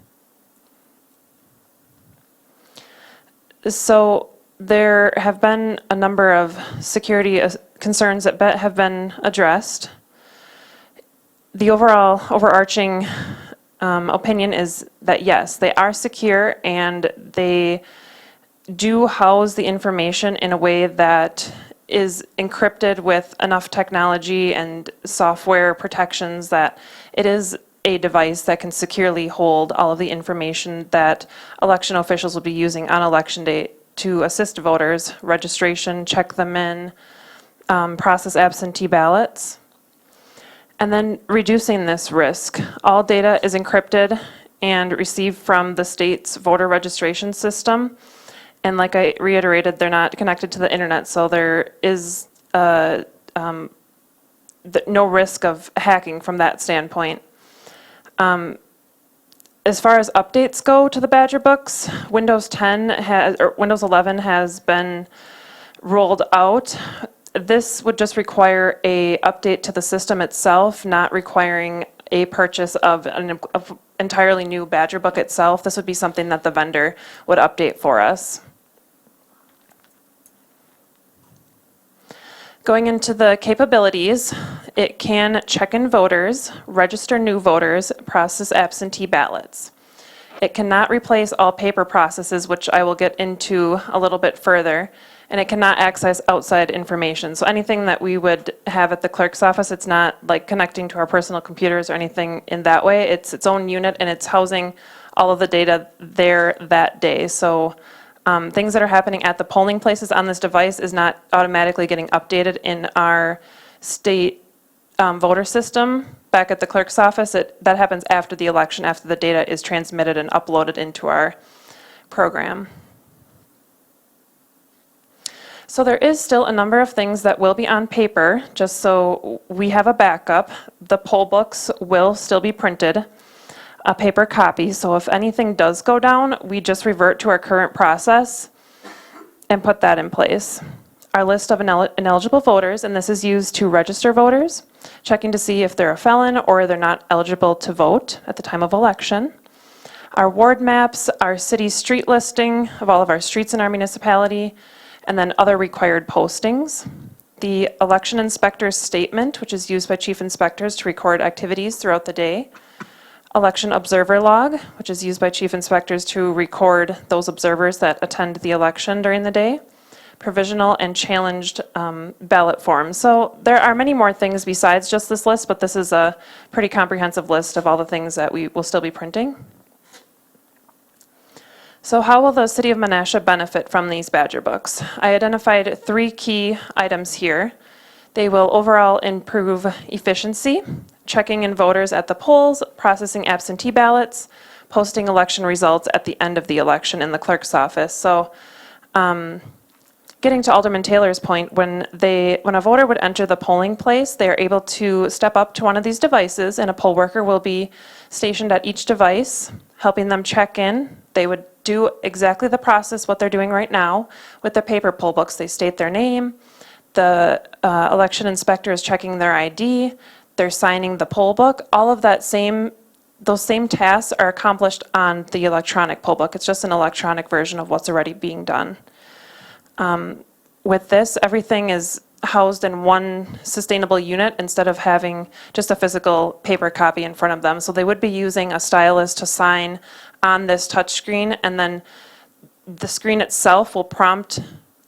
So there have been a number of security concerns that have been addressed. The overall overarching opinion is that yes, they are secure and they do house the information in a way that is encrypted with enough technology and software protections that it is a device that can securely hold all of the information that election officials will be using on election day to assist voters, registration, check them in, process absentee ballots. And then reducing this risk. All data is encrypted and received from the state's voter registration system. And like I reiterated, they're not connected to the internet, so there is no risk of hacking from that standpoint. As far as updates go to the Badger Books, Windows 11 has been rolled out. This would just require a update to the system itself, not requiring a purchase of an entirely new Badger Book itself. This would be something that the vendor would update for us. Going into the capabilities, it can check in voters, register new voters, process absentee ballots. It cannot replace all paper processes, which I will get into a little bit further, and it cannot access outside information. So anything that we would have at the clerk's office, it's not like connecting to our personal computers or anything in that way. It's its own unit, and it's housing all of the data there that day. So things that are happening at the polling places on this device is not automatically getting updated in our state voter system back at the clerk's office. That happens after the election, after the data is transmitted and uploaded into our program. So there is still a number of things that will be on paper, just so we have a backup. The poll books will still be printed, a paper copy, so if anything does go down, we just revert to our current process and put that in place. our list of ineligible voters, and this is used to register voters, checking to see if they're a felon or they're not eligible to vote at the time of election. Our ward maps, our city street listing of all of our streets in our municipality, and then other required postings. The election inspector's statement, which is used by chief inspectors to record activities throughout the day. Election observer log, which is used by chief inspectors to record those observers that attend the election during the day. Provisional and challenged ballot forms. So there are many more things besides just this list, but this is a pretty comprehensive list of all the things that we will still be printing. So how will the city of Menasha benefit from these Badger books? I identified 3 key items here. They will overall improve efficiency, checking in voters at the polls, processing absentee ballots, posting election results at the end of the election in the clerk's office. So getting to Alderman Taylor's point, when a voter would enter the polling place, they are able to step up to one of these devices, and a poll worker will be stationed at each device, helping them check in. They would do exactly the process, what they're doing right now with the paper poll books. They state their name, the election inspector is checking their ID, they're signing the poll book. All of those same tasks are accomplished on the electronic poll book. It's just an electronic version of what's already being done. With this, everything is housed in one sustainable unit instead of having just a physical paper copy in front of them. So they would be using a stylus to sign on this touch screen, and then the screen itself will prompt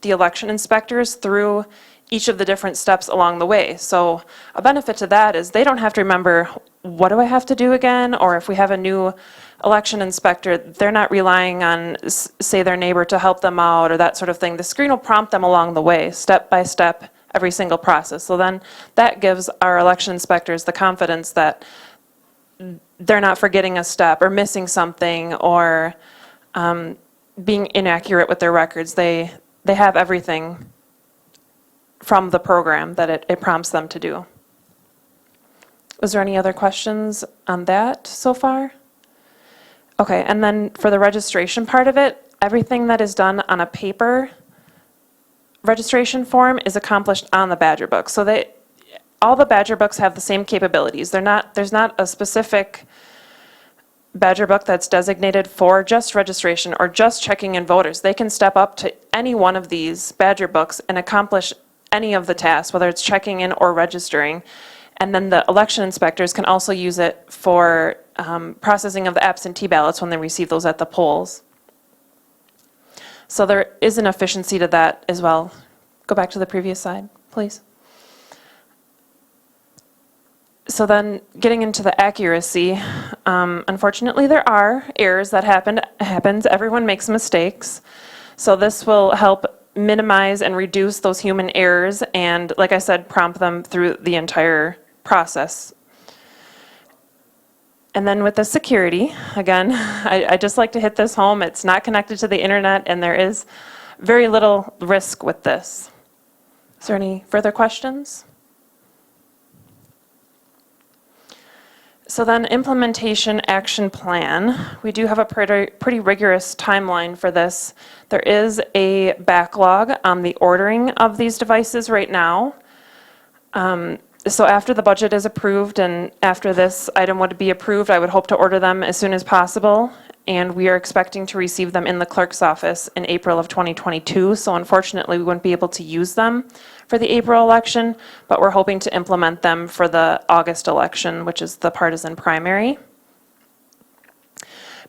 the election inspectors through each of the different steps along the way. So a benefit to that is they don't have to remember, what do I have to do again? Or if we have a new election inspector, they're not relying on, say, their neighbor to help them out or that sort of thing. The screen will prompt them along the way, step by step, every single process. So then that gives our election inspectors the confidence that they're not forgetting a step or missing something or being inaccurate with their records. They have everything from the program that it prompts them to do. Was there any other questions on that so far? Okay, and then for the registration part of it, everything that is done on a paper registration form is accomplished on the Badger book. So all the Badger books have the same capabilities. There's not a specific Badger book that's designated for just registration or just checking in voters. They can step up to any one of these Badger books and accomplish any of the tasks, whether it's checking in or registering. And then the election inspectors can also use it for processing of the absentee ballots when they receive those at the polls. So there is an efficiency to that as well. Go back to the previous slide, please. So then getting into the accuracy, unfortunately there are errors that happens. Everyone makes mistakes. So this will help minimize and reduce those human errors and, like I said, prompt them through the entire process. And then with the security, again, I just like to hit this home. It's not connected to the internet and there is very little risk with this. Is there any further questions? So then implementation action plan. We do have a pretty rigorous timeline for this. There is a backlog on the ordering of these devices right now. So after the budget is approved and after this item would be approved, I would hope to order them as soon as possible. And we are expecting to receive them in the clerk's office in April of 2022. So unfortunately, we wouldn't be able to use them for the April election, but we're hoping to implement them for the August election, which is the partisan primary.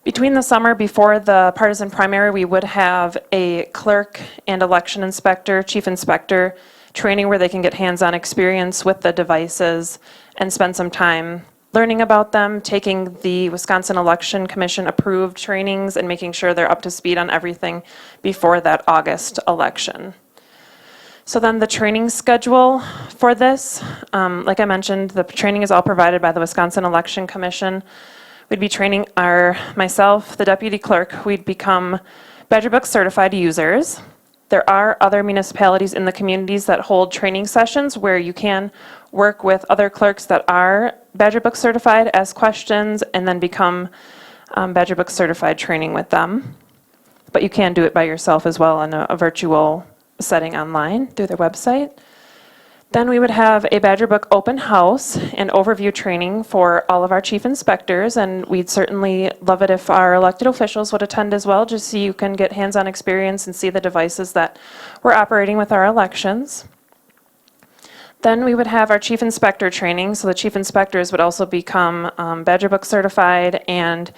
Between the summer before the partisan primary, we would have a clerk and election inspector, chief inspector training where they can get hands-on experience with the devices and spend some time learning about them, taking the Wisconsin Election Commission approved trainings and making sure they're up to speed on everything before that August election. So then the training schedule for this, like I mentioned, the training is all provided by the Wisconsin Election Commission. We'd be training myself, the deputy clerk, we'd become Badger Book certified users. There are other municipalities in the communities that hold training sessions where you can work with other clerks that are Badger Book certified, ask questions, and then become Badger Book certified training with them. But you can do it by yourself as well in a virtual setting online through their website. Then we would have a Badger Book open house and overview training for all of our chief inspectors, and we'd certainly love it if our elected officials would attend as well, just so you can get hands-on experience and see the devices that we're operating with our elections. Then we would have our chief inspector training, so the chief inspectors would also become Badger Book certified and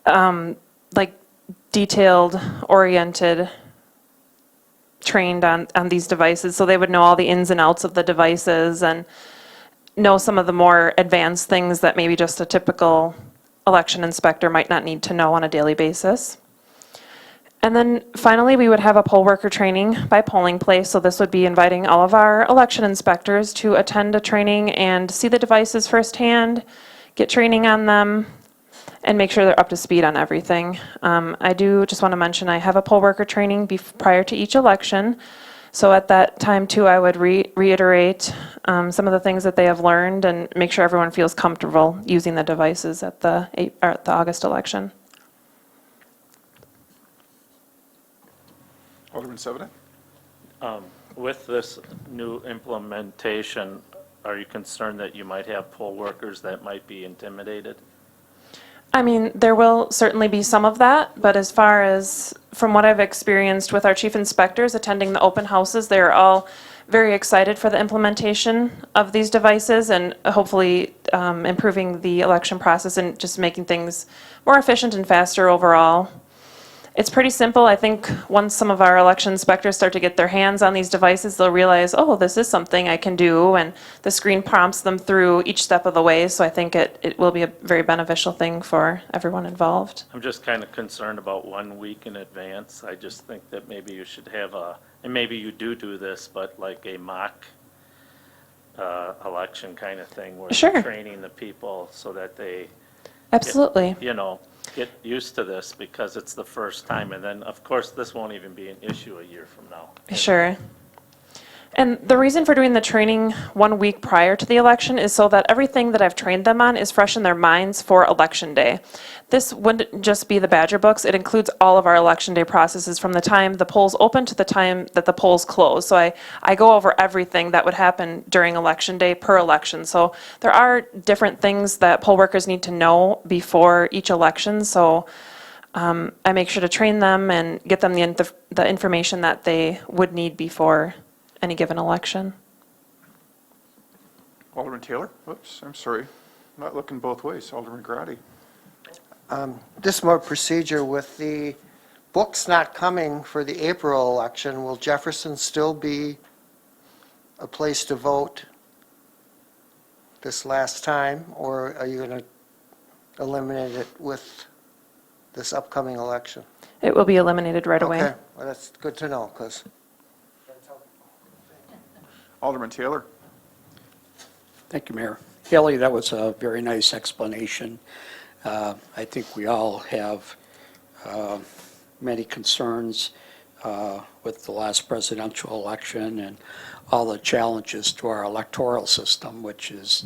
like detailed, oriented, trained on these devices, so they would know all the ins and outs of the devices and know some of the more advanced things that maybe just a typical election inspector might not need to know on a daily basis. And then finally, we would have a poll worker training by polling place, so this would be inviting all of our election inspectors to attend a training and see the devices firsthand, get training on them, and make sure they're up to speed on everything. I do just want to mention I have a poll worker training prior to each election. So at that time too, I would reiterate some of the things that they have learned and make sure everyone feels comfortable using the devices at the August election. Alderman Sevenick? With this new implementation, are you concerned that you might have poll workers that might be intimidated? I mean, there will certainly be some of that, but as far as from what I've experienced with our chief inspectors attending the open houses, they're all very excited for the implementation of these devices and hopefully improving the election process and just making things more efficient and faster overall. It's pretty simple. I think once some of our election inspectors start to get their hands on these devices, they'll realize, oh, this is something I can do, and the screen prompts them through each step of the way, so I think it will be a very beneficial thing for everyone involved. I'm just kind of concerned about 1 week in advance. I just think that maybe you should have and maybe you do this, but like a mock election kind of thing where Sure. you're training the people so that they, Absolutely. get used to this because it's the first time. And then, of course, this won't even be an issue a year from now. Sure. And the reason for doing the training 1 week prior to the election is so that everything that I've trained them on is fresh in their minds for Election Day. This wouldn't just be the Badger books, it includes all of our Election Day processes from the time the polls open to the time that the polls close. So I go over everything that would happen during Election Day per election. So there are different things that poll workers need to know before each election. So I make sure to train them and get them the information that they would need before any given election. Alderman Taylor? Oops, I'm sorry. I'm not looking both ways. Alderman Grady? Just more procedure with the books not coming for the April election. Will Jefferson still be a place to vote this last time, or are you going to eliminate it with this upcoming election? It will be eliminated right away. Okay, well, that's good to know, because Alderman Taylor? Thank you, Mayor. Haley, that was a very nice explanation. I think we all have many concerns with the last presidential election and all the challenges to our electoral system, which is,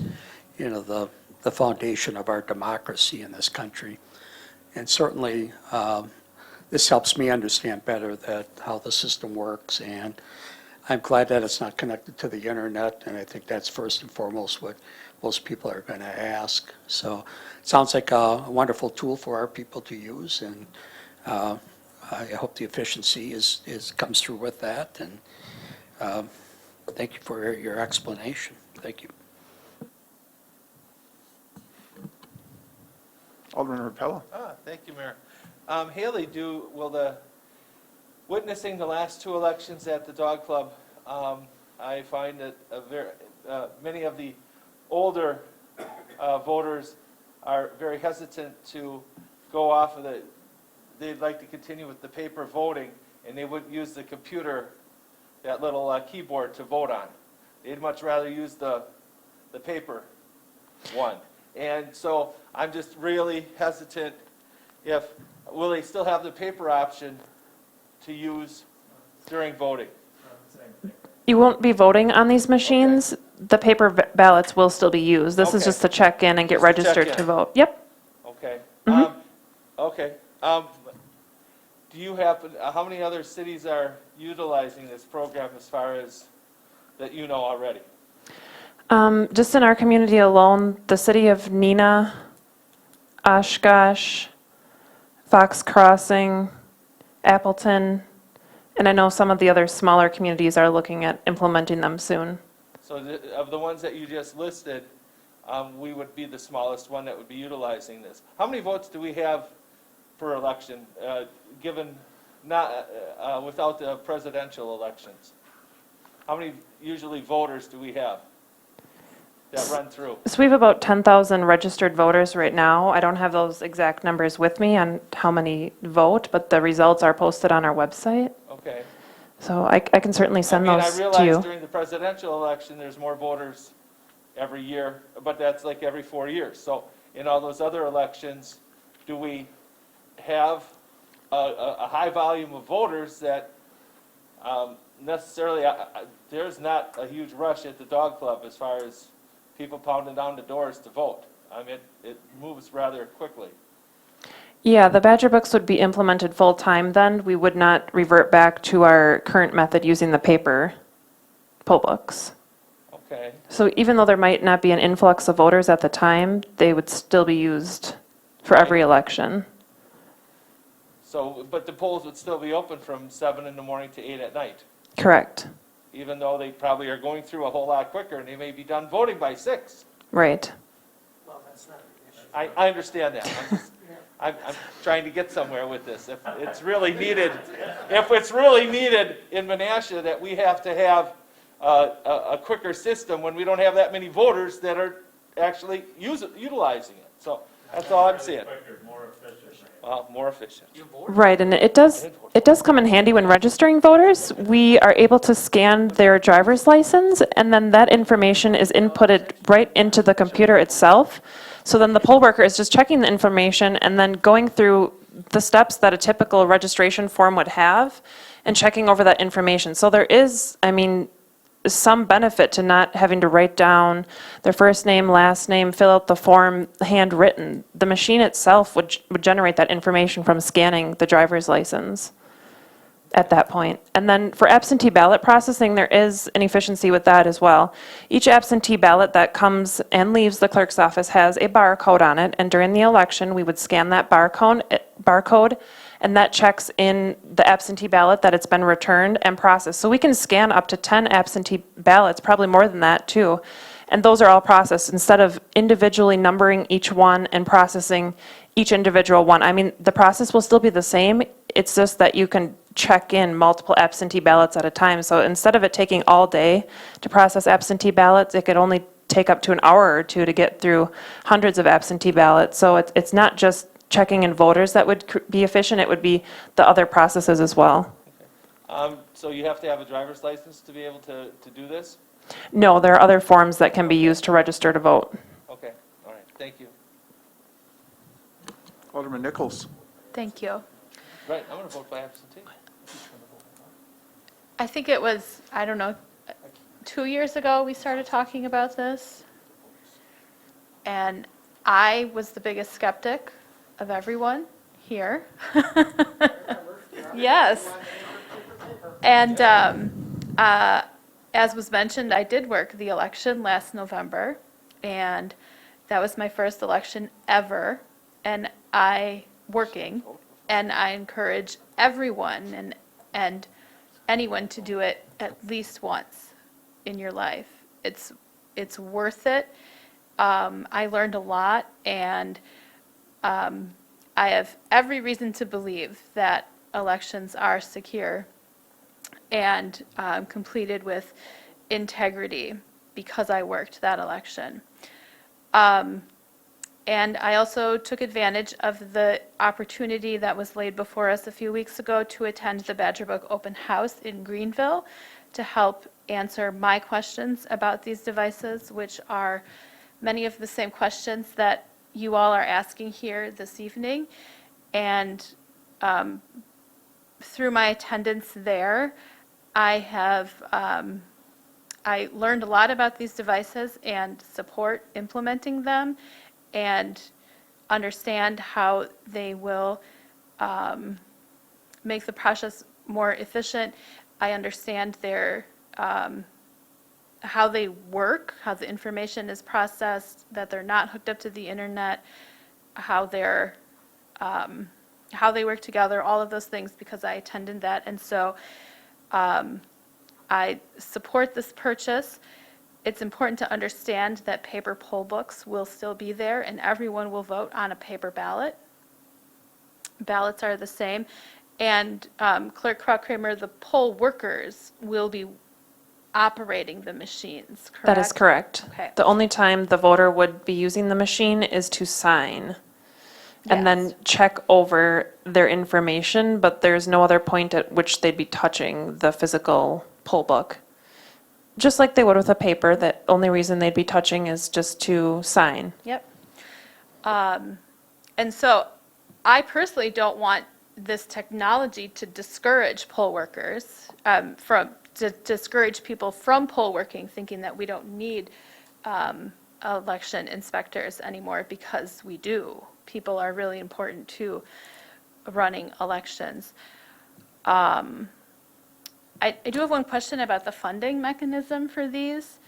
the foundation of our democracy in this country. And certainly, this helps me understand better how the system works, and I'm glad that it's not connected to the internet, and I think that's first and foremost what most people are going to ask. So it sounds like a wonderful tool for our people to use, and I hope the efficiency comes through with that. And thank you for your explanation. Thank you. Alderman Rapella? Thank you, Mayor. Haley, will the witnessing the last two elections at the Dog Club, I find that many of the older voters are very hesitant to go off of they'd like to continue with the paper voting, and they wouldn't use the computer, that little keyboard to vote on. They'd much rather use the paper one. And so I'm just really hesitant will they still have the paper option to use during voting? You won't be voting on these machines. The paper ballots will still be used. This is Okay. just to check in and get Just to check registered in. to vote. Yep. Okay. Mhm. Okay. do you happen, how many other cities are utilizing this program as far as, that you know already? Just in our community alone, the city of Neenah, Oshkosh, Fox Crossing, Appleton, and I know some of the other smaller communities are looking at implementing them soon. So of the ones that you just listed, we would be the smallest one that would be utilizing this. How many votes do we have per election, given not, without the presidential elections? How many usually voters do we have that run through? So we have about 10,000 registered voters right now. I don't have those exact numbers with me on how many vote, but the results are posted on our website. Okay. So I can certainly send those I to realize you. during the presidential election, there's more voters every year, but that's like every 4 years. So in all those other elections, do we have a high volume of voters that necessarily, there's not a huge rush at the dog club as far as people pounding down the doors to vote. I mean, it moves rather quickly. Yeah, the Badger books would be implemented full-time then. We would not revert back to our current method using the paper poll books. Okay. So even though there might not be an influx of voters at the time, they would still be used for every election. So, but the polls would still be open from 7 in the morning to 8 at night, Correct. even though they probably are going through a whole lot quicker and they may be done voting by 6. Right. I understand that. I'm trying to get somewhere with this. If it's really needed in Menasha that we have to have a quicker system when we don't have that many voters that are actually utilizing it. So that's all I'm saying. Well, more efficient. Right, and it does come in handy when registering voters. We are able to scan their driver's license, and then that information is inputted right into the computer itself. So then the poll worker is just checking the information and then going through the steps that a typical registration form would have and checking over that information. So there is, I mean, some benefit to not having to write down their first name, last name, fill out the form handwritten. The machine itself would generate that information from scanning the driver's license at that point. And then for absentee ballot processing, there is an efficiency with that as well. Each absentee ballot that comes and leaves the clerk's office has a barcode on it, and during the election, we would scan that barcode, and that checks in the absentee ballot that it's been returned and processed. So we can scan up to 10 absentee ballots, probably more than that too, and those are all processed instead of individually numbering each one and processing each individual one. I mean, the process will still be the same, it's just that you can check in multiple absentee ballots at a time. So instead of it taking all day to process absentee ballots, it could only take up to an hour or two to get through hundreds of absentee ballots. So it's not just checking in voters that would be efficient, it would be the other processes as well. So you have to have a driver's license to be able to do this? No, there are other forms that can be used to register to vote. Okay, all right, thank you. Alderman Nichols. Thank you. Right, I'm going to vote by absentee. I think it was, I don't know, 2 years ago we started talking about this. And I was the biggest skeptic of everyone here. Yes. And as was mentioned, I did work the election last November, and that was my first election ever, and I encourage everyone and anyone to do it at least once in your life. It's worth it. I learned a lot, and I have every reason to believe that elections are secure and completed with integrity because I worked that election. And I also took advantage of the opportunity that was laid before us a few weeks ago to attend the Badger Book Open House in Greenville to help answer my questions about these devices, which are many of the same questions that you all are asking here this evening. And through my attendance there, I learned a lot about these devices and support implementing them and understand how they will make the process more efficient. I understand how they work, how the information is processed, that they're not hooked up to the internet, how they work together, all of those things, because I attended that. And so I support this purchase. It's important to understand that paper poll books will still be there, and everyone will vote on a paper ballot. Ballots are the same. And Clerk Kramer, the poll workers will be operating the machines, correct? That is correct. Okay. The only time the voter would be using the machine is to sign and then Yes. check over their information, but there's no other point at which they'd be touching the physical poll book. Just like they would with a paper, the only reason they'd be touching is just to sign. Yep. And so I personally don't want this technology to discourage poll workers, to discourage people from poll working, thinking that we don't need election inspectors anymore, because we do. People are really important to running elections. I do have one question about the funding mechanism for these.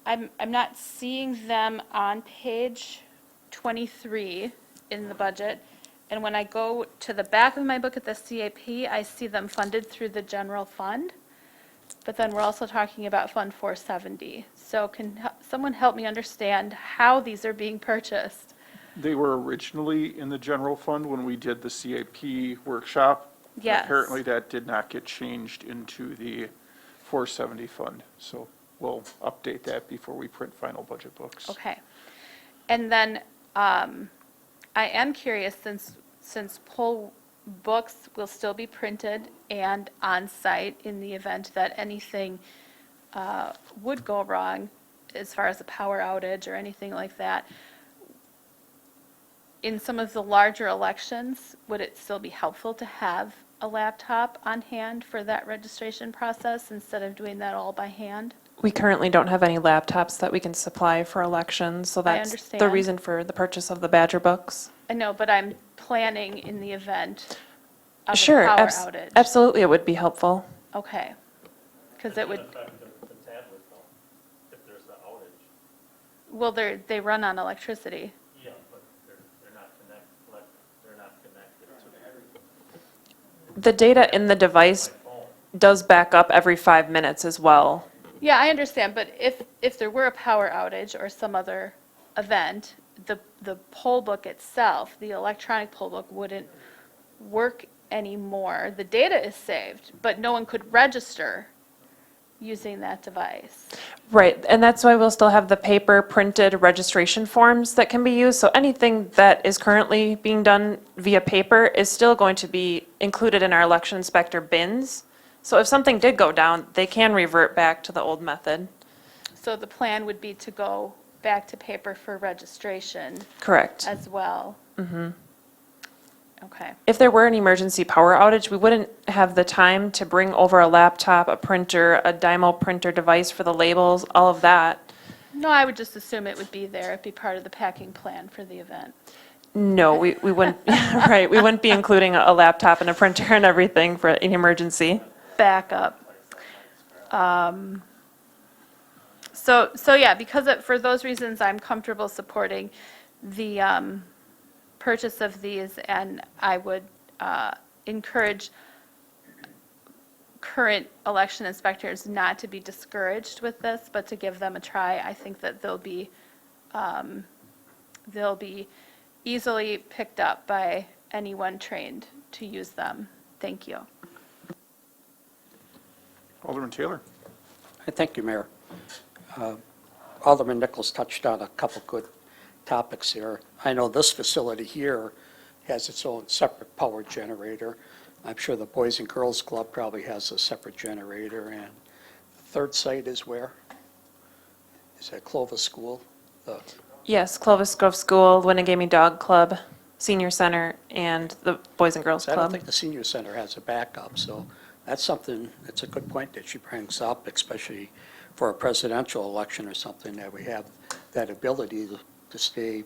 I'm not seeing them on page 23 in the budget. And when I go to the back of my book at the CAP, I see them funded through the general fund. But then we're also talking about Fund 470. So can someone help me understand how these are being purchased? They were originally in the general fund when we did the CAP workshop. Yes. Apparently that did not get changed into the 470 fund. So we'll update that before we print final budget books. Okay. And then I am curious, since poll books will still be printed and on-site in the event that anything would go wrong as far as a power outage or anything like that, in some of the larger elections, would it still be helpful to have a laptop on hand for that registration process instead of doing that all by hand? We currently don't have any laptops that we can supply for elections, so that's the understand. reason for the purchase of the Badger books. I know, but I'm planning in the event of a Sure, power outage. absolutely, it would be helpful. Okay. Because it would, affect the tablet though, if there's an outage. well, they run on electricity. Yeah, but they're not connected to The data in the device my phone. does back up every 5 minutes as well. Yeah, I understand, but if there were a power outage or some other event, the poll book itself, the electronic poll book, wouldn't work anymore. The data is saved, but no one could register using that device. Right, and that's why we'll still have the paper printed registration forms that can be used. So anything that is currently being done via paper is still going to be included in our election inspector bins. So if something did go down, they can revert back to the old method. So the plan would be to go back to paper for registration Correct. as well. Mm-hmm. Okay. If there were an emergency power outage, we wouldn't have the time to bring over a laptop, a printer, a Dymo printer device for the labels, all of that. No, I would just assume it would be there. It'd be part of the packing plan for the event. No, we wouldn't, right, we wouldn't be including a laptop and a printer and everything for an emergency. Backup. So yeah, because for those reasons, I'm comfortable supporting the purchase of these, and I would encourage current election inspectors not to be discouraged with this, but to give them a try. I think that they'll be easily picked up by anyone trained to use them. Thank you. Alderman Taylor. Thank you, Mayor. Alderman Nichols touched on a couple good topics here. I know this facility here has its own separate power generator. I'm sure the Boys and Girls Club probably has a separate generator. And the third site is where? Is that Clovis School? Yes, Clovis Grove School, Winnegamie Dog Club, Senior Center, and the Boys and Girls I don't Club. think the senior center has a backup, so that's something, that's a good point that she brings up, especially for a presidential election or something, that we have that ability to stay,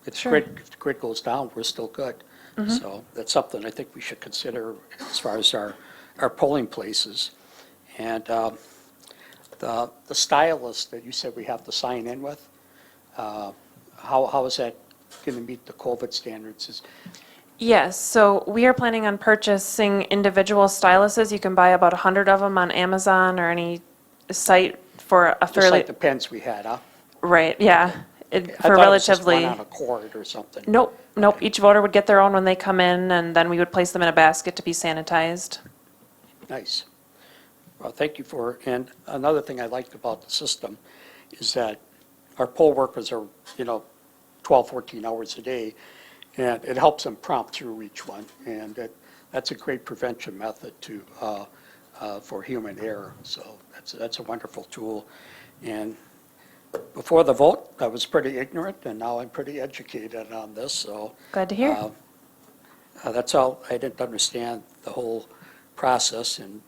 if the Sure. grid goes down, we're still good. So that's something I think we should consider as far as our polling places. And the stylist that you said we have to sign in with, how is that going to meet the COVID standards? Yes, so we are planning on purchasing individual styluses. You can buy about 100 of them on Amazon or any site for a Just fairly, like the pens we had, huh? right, yeah. I For thought it was just relatively, one on a cord or something. nope, each voter would get their own when they come in, and then we would place them in a basket to be sanitized. Nice. Well, thank you and another thing I liked about the system is that our poll workers are, 12, 14 hours a day, and it helps them prompt through each one. And that's a great prevention method for human error. So that's a wonderful tool. And before the vote, I was pretty ignorant, and now I'm pretty educated on this, so. Glad to hear. That's all. I didn't understand the whole process and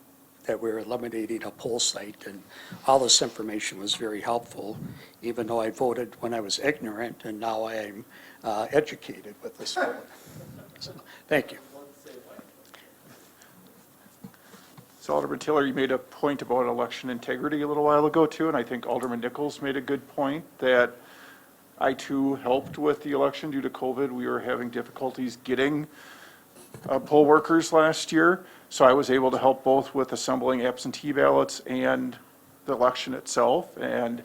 that we're eliminating a poll site, and all this information was very helpful, even though I voted when I was ignorant, and now I am educated with this vote. So, thank you. So Alderman Taylor, you made a point about election integrity a little while ago too, and I think Alderman Nichols made a good point that I too helped with the election due to COVID. We were having difficulties getting poll workers last year, so I was able to help both with assembling absentee ballots and the election itself. And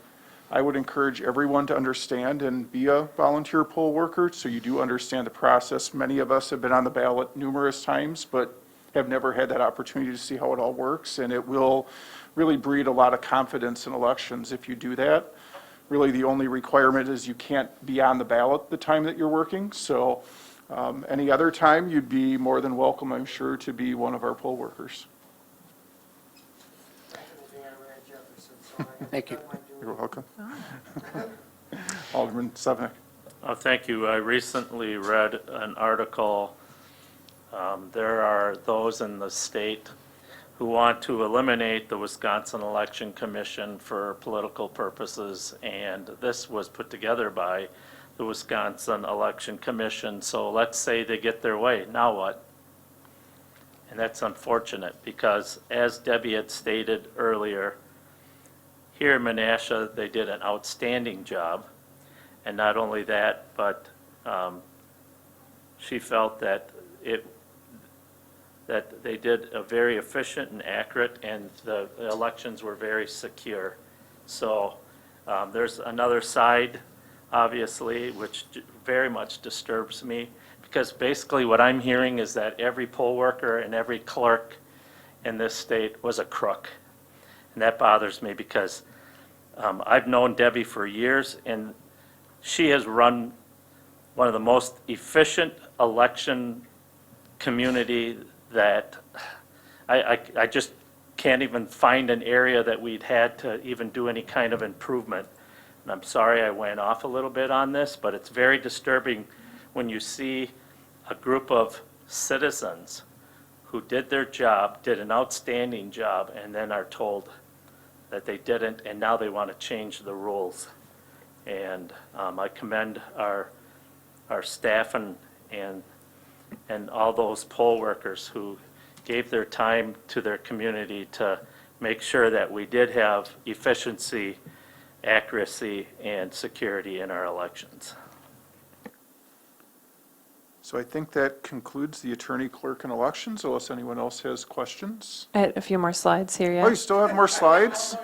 I would encourage everyone to understand and be a volunteer poll worker, so you do understand the process. Many of us have been on the ballot numerous times, but have never had that opportunity to see how it all works, and it will really breed a lot of confidence in elections if you do that. Really, the only requirement is you can't be on the ballot the time that you're working, so any other time, you'd be more than welcome, I'm sure, to be one of our poll workers. Thank you. You're welcome. Alderman Sevenick. Thank you. I recently read an article. There are those in the state who want to eliminate the Wisconsin Election Commission for political purposes, and this was put together by the Wisconsin Election Commission. So let's say they get their way. Now what? And that's unfortunate because, as Debbie had stated earlier, here in Menasha, they did an outstanding job. And not only that, but she felt that that they did a very efficient and accurate, and the elections were very secure. So there's another side, obviously, which very much disturbs me, because basically what I'm hearing is that every poll worker and every clerk in this state was a crook. And that bothers me because I've known Debbie for years, and she has run one of the most efficient election community that I just can't even find an area that we'd had to even do any kind of improvement. And I'm sorry I went off a little bit on this, but it's very disturbing when you see a group of citizens who did their job, did an outstanding job, and then are told that they didn't, and now they want to change the rules. And I commend our staff and all those poll workers who gave their time to their community to make sure that we did have efficiency, accuracy, and security in our elections. So I think that concludes the attorney, clerk, and elections, unless anyone else has questions. I had a few more slides here, Oh, you yeah. still have more slides?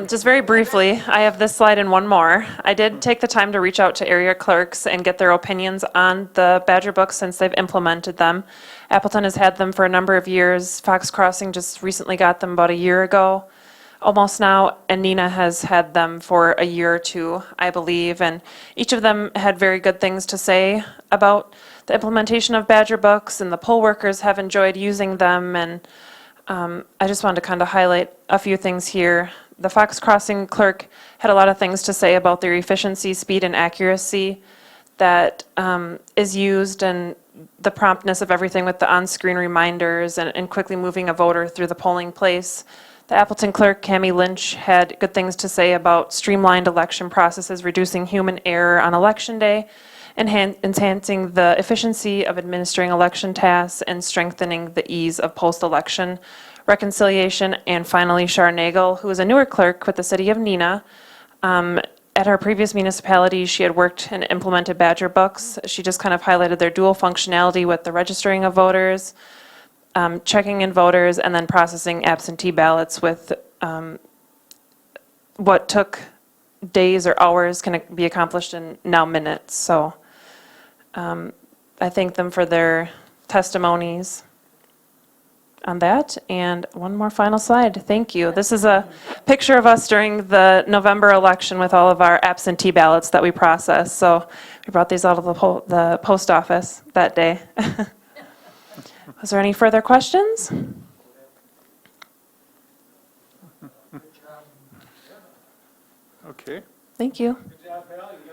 Just very briefly, I have this slide and one more. I did take the time to reach out to area clerks and get their opinions on the Badger books since they've implemented them. Appleton has had them for a number of years. Fox Crossing just recently got them about a year ago, almost now, and Nina has had them for a year or two, I believe, and each of them had very good things to say about the implementation of Badger books, and the poll workers have enjoyed using them, and I just wanted to kind of highlight a few things here. The Fox Crossing clerk had a lot of things to say about their efficiency, speed, and accuracy that is used, and the promptness of everything with the on-screen reminders and quickly moving a voter through the polling place. The Appleton clerk, Cammie Lynch, had good things to say about streamlined election processes, reducing human error on election day, enhancing the efficiency of administering election tasks and strengthening the ease of post-election reconciliation. And finally, Hra Nagel, who is a newer clerk with the city of Neenah. At her previous municipality, she had worked and implemented Badger books. She just kind of highlighted their dual functionality with the registering of voters, checking in voters, and then processing absentee ballots with what took days or hours can be accomplished in now minutes. So I thank them for their testimonies on that. And one more final slide. Thank you. This is a picture of us during the November election with all of our absentee ballots that we processed. So we brought these out of the post office that day. Was there any further questions? Okay. Thank you. Good job, pal. You